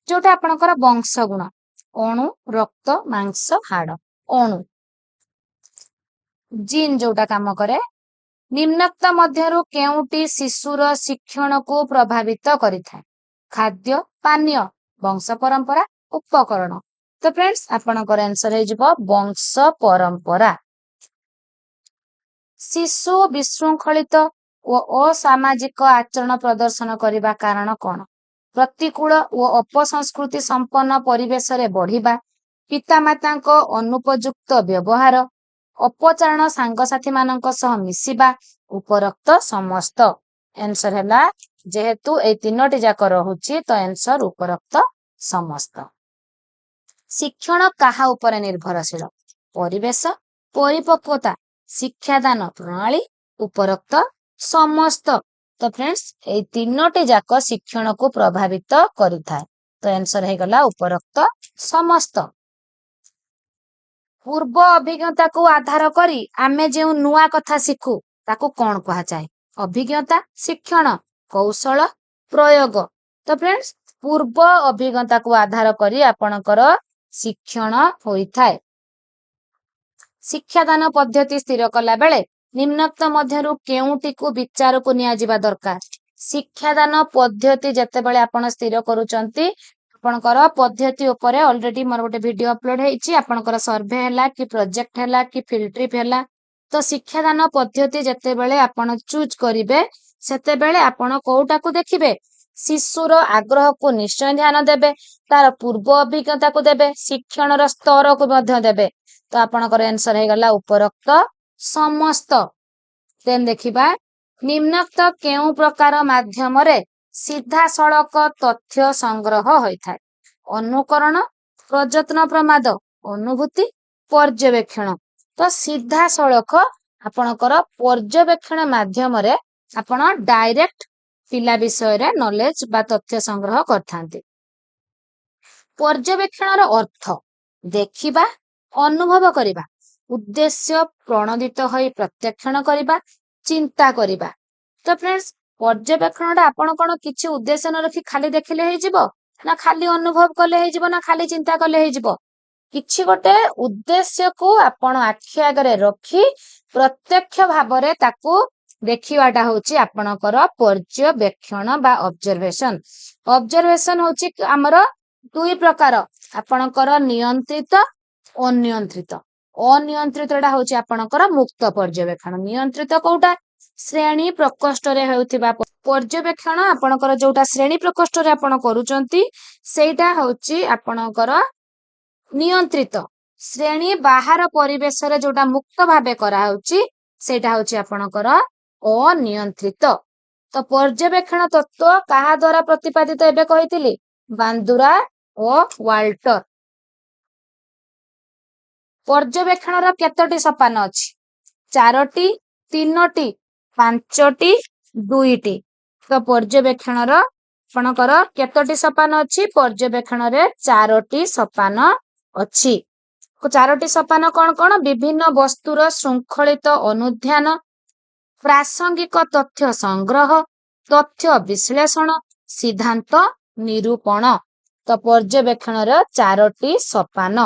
ଯୋଉଟା ଆପଣଙ୍କର ବଂଶ ଗୁଣ, ଅଣୁ, ରକ୍ତ, ମାଂସ, ହାଡ। ଅଣୁ, ଜିନ୍ ଯୋଉଟା କାମ କରେ। ନିମ୍ନୋକ୍ତ ମଧ୍ୟରୁ କେଉଁଟି ଶିଶୁର ଶିକ୍ଷଣକୁ ପ୍ରଭାବିତ କରିଥାଏ? ଖାଦ୍ୟ, ପାନୀୟ, ବଂଶ ପରମ୍ପରା, ଉପକରଣ। ତ ଫ୍ରେଣ୍ଡସ୍, ଆପଣଙ୍କର ଆନ୍ସର ହେଇଯିବ ବଂଶ ପରମ୍ପରା। ଶିଶୁ ବିଶୃଙ୍ଖଳିତ ଓ ଅସାମାଜିକ ଆଚରଣ ପ୍ରଦର୍ଶନ କରିବା କାରଣ କଣ? ପ୍ରତିକୂଳ ଓ ଅପସଂସ୍କୃତି ସମ୍ପନ୍ନ ପରିବେଶରେ ବଢିବା, ପିତାମାତାଙ୍କ ଅନୁପଯୁକ୍ତ ବ୍ୟବହାର, ଅପଚାରଣ ସାଙ୍ଗସାଥି ମାନଙ୍କ ସହ ମିଶିବା, ଉପରୋକ୍ତ ସମସ୍ତ। ଆନ୍ସର ହେଲା, ଯେହେତୁ ଏଇ ତିନୋଟି ଯାକ ରହୁଛି ତ ଆନ୍ସର ଉପରୋକ୍ତ ସମସ୍ତ। ଶିକ୍ଷଣ କାହା ଉପରେ ନିର୍ଭରଶୀଳ? ପରିବେଶ, ପରିପକ୍ୱତା, ଶିକ୍ଷାଦାନ ପ୍ରଣାଳୀ, ଉପରୋକ୍ତ ସମସ୍ତ। ତ ଫ୍ରେଣ୍ଡସ୍, ଏଇ ତିନୋଟି ଯାକ ଶିକ୍ଷଣକୁ ପ୍ରଭାବିତ କରିଥାଏ। ତ ଆନ୍ସର ହେଇଗଲା ଉପରୋକ୍ତ ସମସ୍ତ। ପୂର୍ବ ଅଭିଜ୍ଞତାକୁ ଆଧାର କରି ଆମେ ଯେଉଁ ନୂଆ କଥା ଶିଖୁ ତାକୁ କଣ କୁହାଯାଏ? ଅଭିଜ୍ଞତା, ଶିକ୍ଷଣ, କୌଶଳ, ପ୍ରୟୋଗ। ତ ଫ୍ରେଣ୍ଡସ୍, ପୂର୍ବ ଅଭିଜ୍ଞତାକୁ ଆଧାର କରି ଆପଣଙ୍କର ଶିକ୍ଷଣ ହୋଇଥାଏ। ଶିକ୍ଷାଦାନ ପଦ୍ଧତି ସ୍ଥିର କଲା ବେଳେ ନିମ୍ନୋକ୍ତ ମଧ୍ୟରୁ କେଉଁଟିକୁ ବିଚାରକୁ ନିଆଯିବା ଦରକାର? ଶିକ୍ଷାଦାନ ପଦ୍ଧତି ଯେତେବେଳେ ଆପଣ ସ୍ଥିର କରୁଛନ୍ତି, ଆପଣଙ୍କର ପଦ୍ଧତି ଉପରେ ଅଲରେଡି ମୋର ଗୋଟେ ଭିଡିଓ ଅପଲୋଡ ହେଇଛି। ଆପଣଙ୍କର ସର୍ଭେ ହେଲା କି ପ୍ରୋଜେକ୍ଟ ହେଲା କି ଫିଲ୍ଡ ଟ୍ରିପ୍ ହେଲା, ତ ଶିକ୍ଷାଦାନ ପଦ୍ଧତି ଯେତେବେଳେ ଆପଣ ଚୁଜ୍ କରିବେ ସେତେବେଳେ ଆପଣ କୋଉଟାକୁ ଦେଖିବେ? ଶିଶୁର ଆଗ୍ରହକୁ ନିଶ୍ଚୟ ଧ୍ୟାନ ଦେବେ, ତାର ପୂର୍ବ ଅଭିଜ୍ଞତାକୁ ଦେବେ, ଶିକ୍ଷଣର ସ୍ତରକୁ ମଧ୍ୟ ଦେବେ। ତ ଆପଣଙ୍କର ଆନ୍ସର ହେଇଗଲା ଉପରୋକ୍ତ ସମସ୍ତ। ଦେନ୍ ଦେଖିବା, ନିମ୍ନୋକ୍ତ କେଉଁ ପ୍ରକାର ମାଧ୍ୟମରେ ସିଧାସଳଖ ତଥ୍ୟ ସଂଗ୍ରହ ହୋଇଥାଏ? ଅନୁକରଣ, ପ୍ରଯତ୍ନ ପ୍ରମାଦ, ଅନୁଭୂତି, ପର୍ଯ୍ୟବେକ୍ଷଣ। ତ ସିଧାସଳଖ ଆପଣଙ୍କର ପର୍ଯ୍ୟବେକ୍ଷଣ ମାଧ୍ୟମରେ ଆପଣ ଡାଇରେକ୍ଟ ପିଲା ବିଷୟରେ ନଲେଜ ବା ତଥ୍ୟ ସଂଗ୍ରହ କରିଥାନ୍ତି। ପର୍ଯ୍ୟବେକ୍ଷଣର ଅର୍ଥ ଦେଖିବା, ଅନୁଭବ କରିବା, ଉଦ୍ଦେଶ୍ୟ ପ୍ରଣୋଦିତ ହୋଇ ପ୍ରତ୍ୟକ୍ଷଣ କରିବା, ଚିନ୍ତା କରିବା। ତ ଫ୍ରେଣ୍ଡସ୍, ପର୍ଯ୍ୟବେକ୍ଷଣଟା ଆପଣ କଣ କିଛି ଉଦ୍ଦେଶ୍ୟ ନ ରଖି ଖାଲି ଦେଖିଲେ ହେଇଯିବ, ନା ଖାଲି ଅନୁଭବ କଲେ ହେଇଯିବ, ନା ଖାଲି ଚିନ୍ତା କଲେ ହେଇଯିବ? କିଛି ଗୋଟେ ଉଦ୍ଦେଶ୍ୟକୁ ଆପଣ ଆଖି ଆଗରେ ରଖି ପ୍ରତ୍ୟକ୍ଷ ଭାବରେ ତାକୁ ଦେଖିବାଟା ହଉଛି ଆପଣଙ୍କର ପର୍ଯ୍ୟବେକ୍ଷଣ ବା ଅବଜରଭେସନ। ଅବଜରଭେସନ ହଉଛି ଆମର ଦୁଇ ପ୍ରକାର, ଆପଣଙ୍କର ନିୟନ୍ତ୍ରିତ, ଅନିୟନ୍ତ୍ରିତ। ଅନିୟନ୍ତ୍ରିତଟା ହଉଛି ଆପଣଙ୍କର ମୁକ୍ତ ପର୍ଯ୍ୟବେକ୍ଷଣ। ନିୟନ୍ତ୍ରିତ କୋଉଟା? ଶ୍ରେଣୀ ପ୍ରକୋଷ୍ଠରେ ହେଉଥିବା ପର୍ଯ୍ୟବେକ୍ଷଣ। ଆପଣଙ୍କର ଯୋଉଟା ଶ୍ରେଣୀ ପ୍ରକୋଷ୍ଠରେ ଆପଣ କରୁଛନ୍ତି ସେଇଟା ହଉଛି ଆପଣଙ୍କର ନିୟନ୍ତ୍ରିତ। ଶ୍ରେଣୀ ବାହାର ପରିବେଶରେ ଯୋଉଟା ମୁକ୍ତ ଭାବେ କରାହଉଛି ସେଇଟା ହଉଛି ଆପଣଙ୍କର ଅନିୟନ୍ତ୍ରିତ। ତ ପର୍ଯ୍ୟବେକ୍ଷଣ ତତ୍ତ୍ୱ କାହା ଦ୍ୱାରା ପ୍ରତିପାଦିତ ଏବେ କହିଥିଲି? ବାନ୍ଦୁରା ଓ ୱାଲ୍ଟର। ପର୍ଯ୍ୟବେକ୍ଷଣର କେତୋଟି ସୋପାନ ଅଛି? 4ଟି, 3ଟି, 5ଟି, 2ଟି। ତ ପର୍ଯ୍ୟବେକ୍ଷଣର ଆପଣଙ୍କର କେତୋଟି ସୋପାନ ଅଛି? ପର୍ଯ୍ୟବେକ୍ଷଣରେ 4ଟି ସୋପାନ ଅଛି। 4ଟି ସୋପାନ କଣ କଣ? ବିଭିନ୍ନ ବସ୍ତୁର ଶୃଙ୍ଖଳିତ ଅନୁଧ୍ୟାନ, ପ୍ରାସଙ୍ଗିକ ତଥ୍ୟ ସଂଗ୍ରହ, ତଥ୍ୟ ବିଶ୍ଳେଷଣ, ସିଦ୍ଧାନ୍ତ ନିରୂପଣ। ତ ପର୍ଯ୍ୟବେକ୍ଷଣର 4ଟି ସୋପାନ।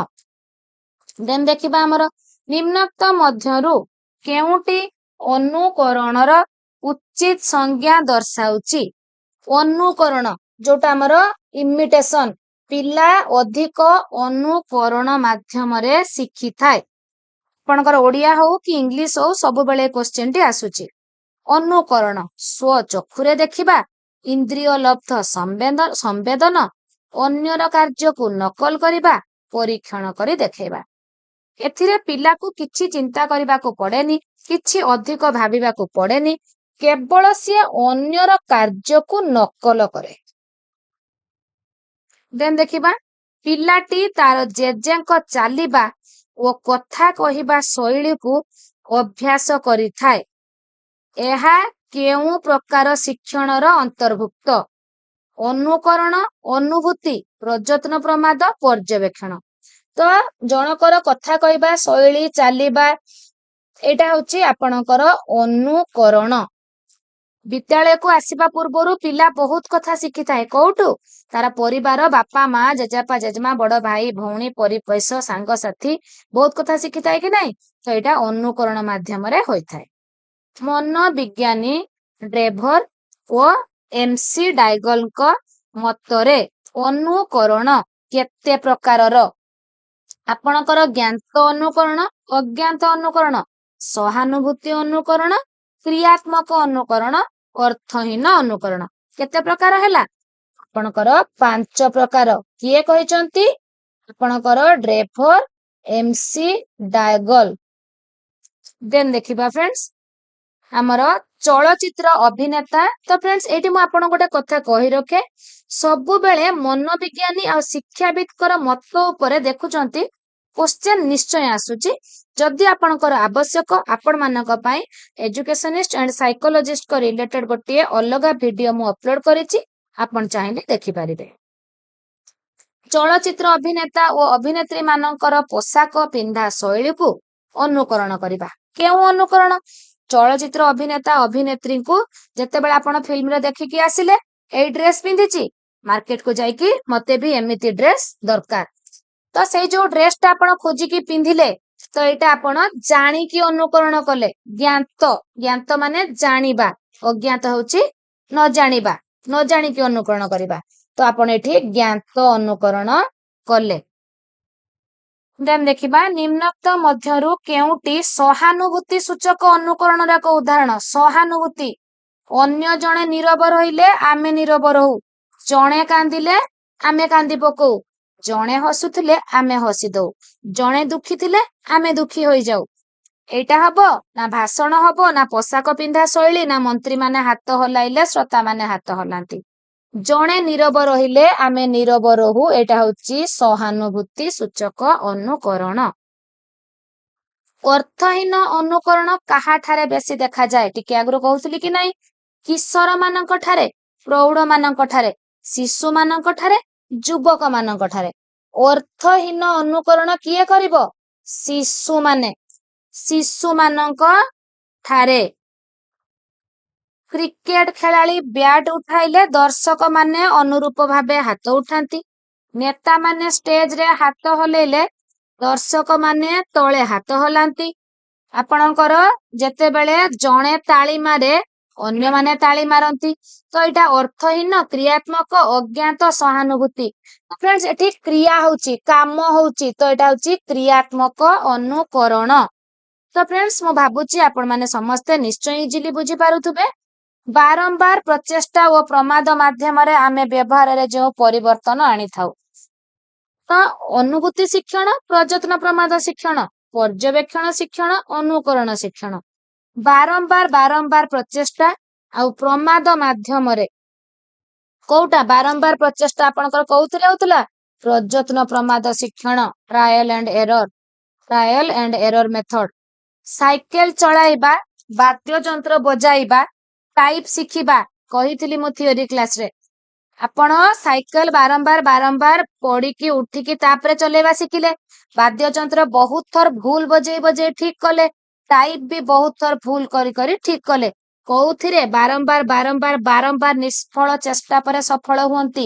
ଦେନ୍ ଦେଖିବା ଆମର ନିମ୍ନୋକ୍ତ ମଧ୍ୟରୁ କେଉଁଟି ଅନୁକରଣର ଉଚିତ ସଂଜ୍ଞା ଦର୍ଶାଉଛି? ଅନୁକରଣ ଯୋଉଟା ଆମର ଇମିଟେସନ, ପିଲା ଅଧିକ ଅନୁକରଣ ମାଧ୍ୟମରେ ଶିଖିଥାଏ। ଆପଣଙ୍କର ଓଡିଆ ହଉ କି ଇଂଲିଶ ହଉ ସବୁବେଳେ କ୍ୱେଶ୍ଚିନ୍ ଟି ଆସୁଛି। ଅନୁକରଣ ସ୍ୱଚକ୍ଷୁରେ ଦେଖିବା, ଇନ୍ଦ୍ରିୟ ଲବ୍ଧ ସମ୍ବେଦନ, ଅନ୍ୟର କାର୍ଯ୍ୟକୁ ନକଲ କରିବା, ପରୀକ୍ଷଣ କରି ଦେଖେଇବା। ଏଥିରେ ପିଲାକୁ କିଛି ଚିନ୍ତା କରିବାକୁ ପଡେନି, କିଛି ଅଧିକ ଭାବିବାକୁ ପଡେନି, କେବଳ ସିଏ ଅନ୍ୟର କାର୍ଯ୍ୟକୁ ନକଲ କରେ। ଦେନ୍ ଦେଖିବା, ପିଲାଟି ତାର ଜେଜେଙ୍କ ଚାଲିବା ଓ କଥା କହିବା ଶୈଳୀକୁ ଅଭ୍ୟାସ କରିଥାଏ। ଏହା କେଉଁ ପ୍ରକାର ଶିକ୍ଷଣର ଅନ୍ତର୍ଭୁକ୍ତ? ଅନୁକରଣ, ଅନୁଭୂତି, ପ୍ରଯତ୍ନ ପ୍ରମାଦ, ପର୍ଯ୍ୟବେକ୍ଷଣ। ତ ଜଣଙ୍କର କଥା କହିବା ଶୈଳୀ, ଚାଲିବା, ଏଇଟା ହଉଛି ଆପଣଙ୍କର ଅନୁକରଣ। ବିଦ୍ୟାଳୟକୁ ଆସିବା ପୂର୍ବରୁ ପିଲା ବହୁତ କଥା ଶିଖିଥାଏ। କୋଉଠୁ? ତାର ପରିବାର, ବାପା ମା, ଜେଜେବାପା ଜେଜେମା, ବଡ ଭାଇ ଭଉଣୀ, ପରିବେଶ, ସାଙ୍ଗସାଥି, ବହୁତ କଥା ଶିଖିଥାଏ କି ନାଇଁ? ତ ଏଇଟା ଅନୁକରଣ ମାଧ୍ୟମରେ ହୋଇଥାଏ। ମନୋବିଜ୍ଞାନୀ ଡ୍ରେଭର ଓ MC ଡାଇଗଲଙ୍କ ମତରେ ଅନୁକରଣ କେତେ ପ୍ରକାରର? ଆପଣଙ୍କର ଜ୍ଞାତ ଅନୁକରଣ, ଅଜ୍ଞାତ ଅନୁକରଣ, ସହାନୁଭୂତି ଅନୁକରଣ, କ୍ରିୟାତ୍ମକ ଅନୁକରଣ, ଅର୍ଥହୀନ ଅନୁକରଣ। କେତେ ପ୍ରକାର ହେଲା? ଆପଣଙ୍କର 5 ପ୍ରକାର। କିଏ କହିଛନ୍ତି? ଆପଣଙ୍କର ଡ୍ରେଭର, MC ଡାଇଗଲ। ଦେନ୍ ଦେଖିବା ଫ୍ରେଣ୍ଡସ୍, ଆମର ଚଳଚିତ୍ର ଅଭିନେତା। ତ ଫ୍ରେଣ୍ଡସ୍, ଏଇଠି ମୁଁ ଆପଣଙ୍କୁ ଗୋଟେ କଥା କହି ରଖେ, ସବୁବେଳେ ମନୋବିଜ୍ଞାନୀ ଆଉ ଶିକ୍ଷାବିତଙ୍କର ମତ ଉପରେ ଦେଖୁଛନ୍ତି କ୍ୱେଶ୍ଚିନ୍ ନିଶ୍ଚୟ ଆସୁଛି। ଯଦି ଆପଣଙ୍କର ଆବଶ୍ୟକ, ଆପଣ ମାନଙ୍କ ପାଇଁ ଏଜୁକେସନିଷ୍ଟ ଆଣ୍ଡ ସାଇକୋଲୋଜିଷ୍ଟଙ୍କ ରିଲେଟେଡ ଗୋଟିଏ ଅଲଗା ଭିଡିଓ ମୁଁ ଅପଲୋଡ କରିଛି, ଆପଣ ଚାହିଁଲେ ଦେଖିପାରିବେ। ଚଳଚିତ୍ର ଅଭିନେତା ଓ ଅଭିନେତ୍ରୀ ମାନଙ୍କର ପୋଷାକ ପିନ୍ଧା ଶୈଳୀକୁ ଅନୁକରଣ କରିବା। କେଉଁ ଅନୁକରଣ? ଚଳଚିତ୍ର ଅଭିନେତା ଅଭିନେତ୍ରୀଙ୍କୁ ଯେତେବେଳେ ଆପଣ ଫିଲ୍ମରେ ଦେଖିକି ଆସିଲେ, ଏଇ ଡ୍ରେସ ପିନ୍ଧିଛି, ମାର୍କେଟକୁ ଯାଇକି ମତେ ବି ଏମିତି ଡ୍ରେସ ଦରକାର, ତ ସେଇ ଯୋଉ ଡ୍ରେସଟା ଆପଣ ଖୋଜିକି ପିନ୍ଧିଲେ, ତ ଏଇଟା ଆପଣ ଜାଣିକି ଅନୁକରଣ କଲେ। ଜ୍ଞାତ ମାନେ ଜାଣିବା, ଅଜ୍ଞାତ ହଉଛି ନ ଜାଣିବା, ନ ଜାଣିକି ଅନୁକରଣ କରିବା। ତ ଆପଣ ଏଠି ଜ୍ଞାତ ଅନୁକରଣ କଲେ। ଦେନ୍ ଦେଖିବା, ନିମ୍ନୋକ୍ତ ମଧ୍ୟରୁ କେଉଁଟି ସହାନୁଭୂତି ସୂଚକ ଅନୁକରଣର ଏକ ଉଦାହରଣ? ସହାନୁଭୂତି, ଅନ୍ୟ ଜଣେ ନୀରବ ରହିଲେ ଆମେ ନୀରବ ରହୁ, ଜଣେ କାନ୍ଦିଲେ ଆମେ କାନ୍ଦି ପକଉ, ଜଣେ ହସୁଥିଲେ ଆମେ ହସି ଦଉ, ଜଣେ ଦୁଃଖୀ ଥିଲେ ଆମେ ଦୁଃଖୀ ହୋଇଯାଉ। ଏଇଟା ହବ ନା ଭାଷଣ ହବ, ନା ପୋଷାକ ପିନ୍ଧା ଶୈଳୀ, ନା ମନ୍ତ୍ରୀ ମାନେ ହାତ ହଲାଇଲେ ଶ୍ରୋତା ମାନେ ହାତ ହଲାନ୍ତି? ଜଣେ ନୀରବ ରହିଲେ ଆମେ ନୀରବ ରହୁ, ଏଇଟା ହଉଛି ସହାନୁଭୂତି ସୂଚକ ଅନୁକରଣ। ଅର୍ଥହୀନ ଅନୁକରଣ କାହାଠାରେ ବେଶୀ ଦେଖାଯାଏ? ଟିକେ ଆଗରୁ କହୁଥିଲି କି ନାଇଁ? କିଶୋର ମାନଙ୍କ ଠାରେ, ପ୍ରୌଢ ମାନଙ୍କ ଠାରେ, ଶିଶୁ ମାନଙ୍କ ଠାରେ, ଯୁବକ ମାନଙ୍କ ଠାରେ। ଅର୍ଥହୀନ ଅନୁକରଣ କିଏ କରିବ? ଶିଶୁମାନେ। ଶିଶୁମାନଙ୍କ ଠାରେ। କ୍ରିକେଟ ଖେଳାଳି ବ୍ୟାଟ ଉଠାଇଲେ ଦର୍ଶକ ମାନେ ଅନୁରୂପ ଭାବେ ହାତ ଉଠାନ୍ତି। ନେତାମାନେ ଷ୍ଟେଜରେ ହାତ ହଲେଇଲେ ଦର୍ଶକ ମାନେ ତଳେ ହାତ ହଲାନ୍ତି। ଆପଣଙ୍କର ଯେତେବେଳେ ଜଣେ ତାଳି ମାରେ ଅନ୍ୟମାନେ ତାଳି ମାରନ୍ତି। ତ ଏଇଟା ଅର୍ଥହୀନ, କ୍ରିୟାତ୍ମକ, ଅଜ୍ଞାତ, ସହାନୁଭୂତି। ଫ୍ରେଣ୍ଡସ୍ ଏଠି କ୍ରିୟା ହଉଛି, କାମ ହଉଛି, ତ ଏଇଟା ହଉଛି କ୍ରିୟାତ୍ମକ ଅନୁକରଣ। ତ ଫ୍ରେଣ୍ଡସ୍ ମୁଁ ଭାବୁଛି ଆପଣ ମାନେ ସମସ୍ତେ ନିଶ୍ଚୟ ଇଜିଲି ବୁଝିପାରୁଥିବେ। ବାରମ୍ବାର ପ୍ରଚେଷ୍ଟା ଓ ପ୍ରମାଦ ମାଧ୍ୟମରେ ଆମେ ବ୍ୟବହାରରେ ଯେଉଁ ପରିବର୍ତ୍ତନ ଆଣିଥାଉ। ତ ଅନୁଭୂତି ଶିକ୍ଷଣ, ପ୍ରଯତ୍ନ ପ୍ରମାଦ ଶିକ୍ଷଣ, ପର୍ଯ୍ୟବେକ୍ଷଣ ଶିକ୍ଷଣ, ଅନୁକରଣ ଶିକ୍ଷଣ। ବାରମ୍ବାର ପ୍ରଚେଷ୍ଟା ଆଉ ପ୍ରମାଦ ମାଧ୍ୟମରେ କୋଉଟା ବାରମ୍ବାର ପ୍ରଚେଷ୍ଟା ଆପଣଙ୍କର କୋଉଥିରେ ହଉଥିଲା? ପ୍ରଯତ୍ନ ପ୍ରମାଦ ଶିକ୍ଷଣ, ଟ୍ରାଏଲ ଆଣ୍ଡ ଏରର ମେଥଡ। ସାଇକେଲ ଚଳାଇବା, ବାଦ୍ୟଯନ୍ତ୍ର ବଜାଇବା, ଟାଇପ ଶିଖିବା, କହିଥିଲି ମୁଁ ଥିଓରି କ୍ଲାସରେ। ଆପଣ ସାଇକେଲ ବାରମ୍ବାର ପଡିକି ଉଠିକି ତାପରେ ଚଲେଇବା ଶିଖିଲେ। ବାଦ୍ୟଯନ୍ତ୍ର ବହୁତ ଥର ଭୁଲ ବଜେଇ ଠିକ କଲେ। ଟାଇପ ବି ବହୁତ ଥର ଭୁଲ କରି ଠିକ କଲେ। କୋଉଥିରେ? ବାରମ୍ବାର ନିଷ୍ଫଳ ଚେଷ୍ଟା ପରେ ସଫଳ ହୁଅନ୍ତି।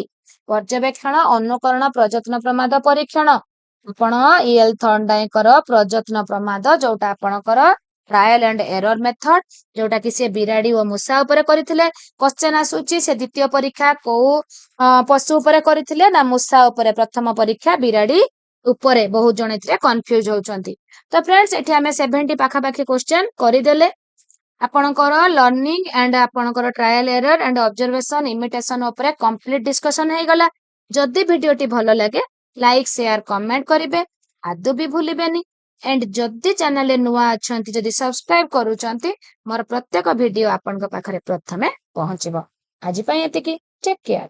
ପର୍ଯ୍ୟବେକ୍ଷଣ, ଅନୁକରଣ, ପ୍ରଯତ୍ନ ପ୍ରମାଦ ପରୀକ୍ଷଣ। ଆପଣ ଇଏଲ ଥର୍ନଡାଇଙ୍କର ପ୍ରଯତ୍ନ ପ୍ରମାଦ, ଯୋଉଟା ଆପଣଙ୍କର ଟ୍ରାଏଲ ଆଣ୍ଡ ଏରର ମେଥଡ, ଯୋଉଟା କି ସେ ବିରାଡି ଓ ମୂଷା ଉପରେ କରିଥିଲେ। କ୍ୱେଶ୍ଚନ ଆସୁଛି ସେ ଦ୍ୱିତୀୟ ପରୀକ୍ଷା କୋଉ ପଶୁ ଉପରେ କରିଥିଲେ? ନା ମୂଷା ଉପରେ। ପ୍ରଥମ ପରୀକ୍ଷା ବିରାଡି ଉପରେ। ବହୁତ ଜଣ ଏଥିରେ କନଫ୍ୟୁଜ ହଉଛନ୍ତି। ତ ଫ୍ରେଣ୍ଡସ୍ ଏଠି ଆମେ 70 ପାଖାପାଖି କ୍ୱେଶ୍ଚନ କରିଦେଲେ। ଆପଣଙ୍କର ଲର୍ଣ୍ଣିଂ ଆଣ୍ଡ ଆପଣଙ୍କର ଟ୍ରାଏଲ ଏରର ଆଣ୍ଡ ଅବଜରଭେସନ ଇମିଟେସନ ଉପରେ କମ୍ପ୍ଲିଟ ଡିସ୍କସନ ହେଇଗଲା। ଯଦି ଭିଡିଓଟି ଭଲ ଲାଗେ ଲାଇକ୍, ସେୟାର, କମେଣ୍ଟ କରିବେ, ଆଦୌ ବି ଭୁଲିବେନି। ଏଣ୍ଡ ଯଦି ଚ୍ୟାନେଲରେ ନୂଆ ଅଛନ୍ତି, ଯଦି ସବସ୍କ୍ରାଇବ କରୁଛନ୍ତି, ମୋର ପ୍ରତ୍ୟେକ ଭିଡିଓ ଆପଣଙ୍କ ପାଖରେ ପ୍ରଥମେ ପହଞ୍ଚିବ। ଆଜି ପାଇଁ ଏତିକି। Take care.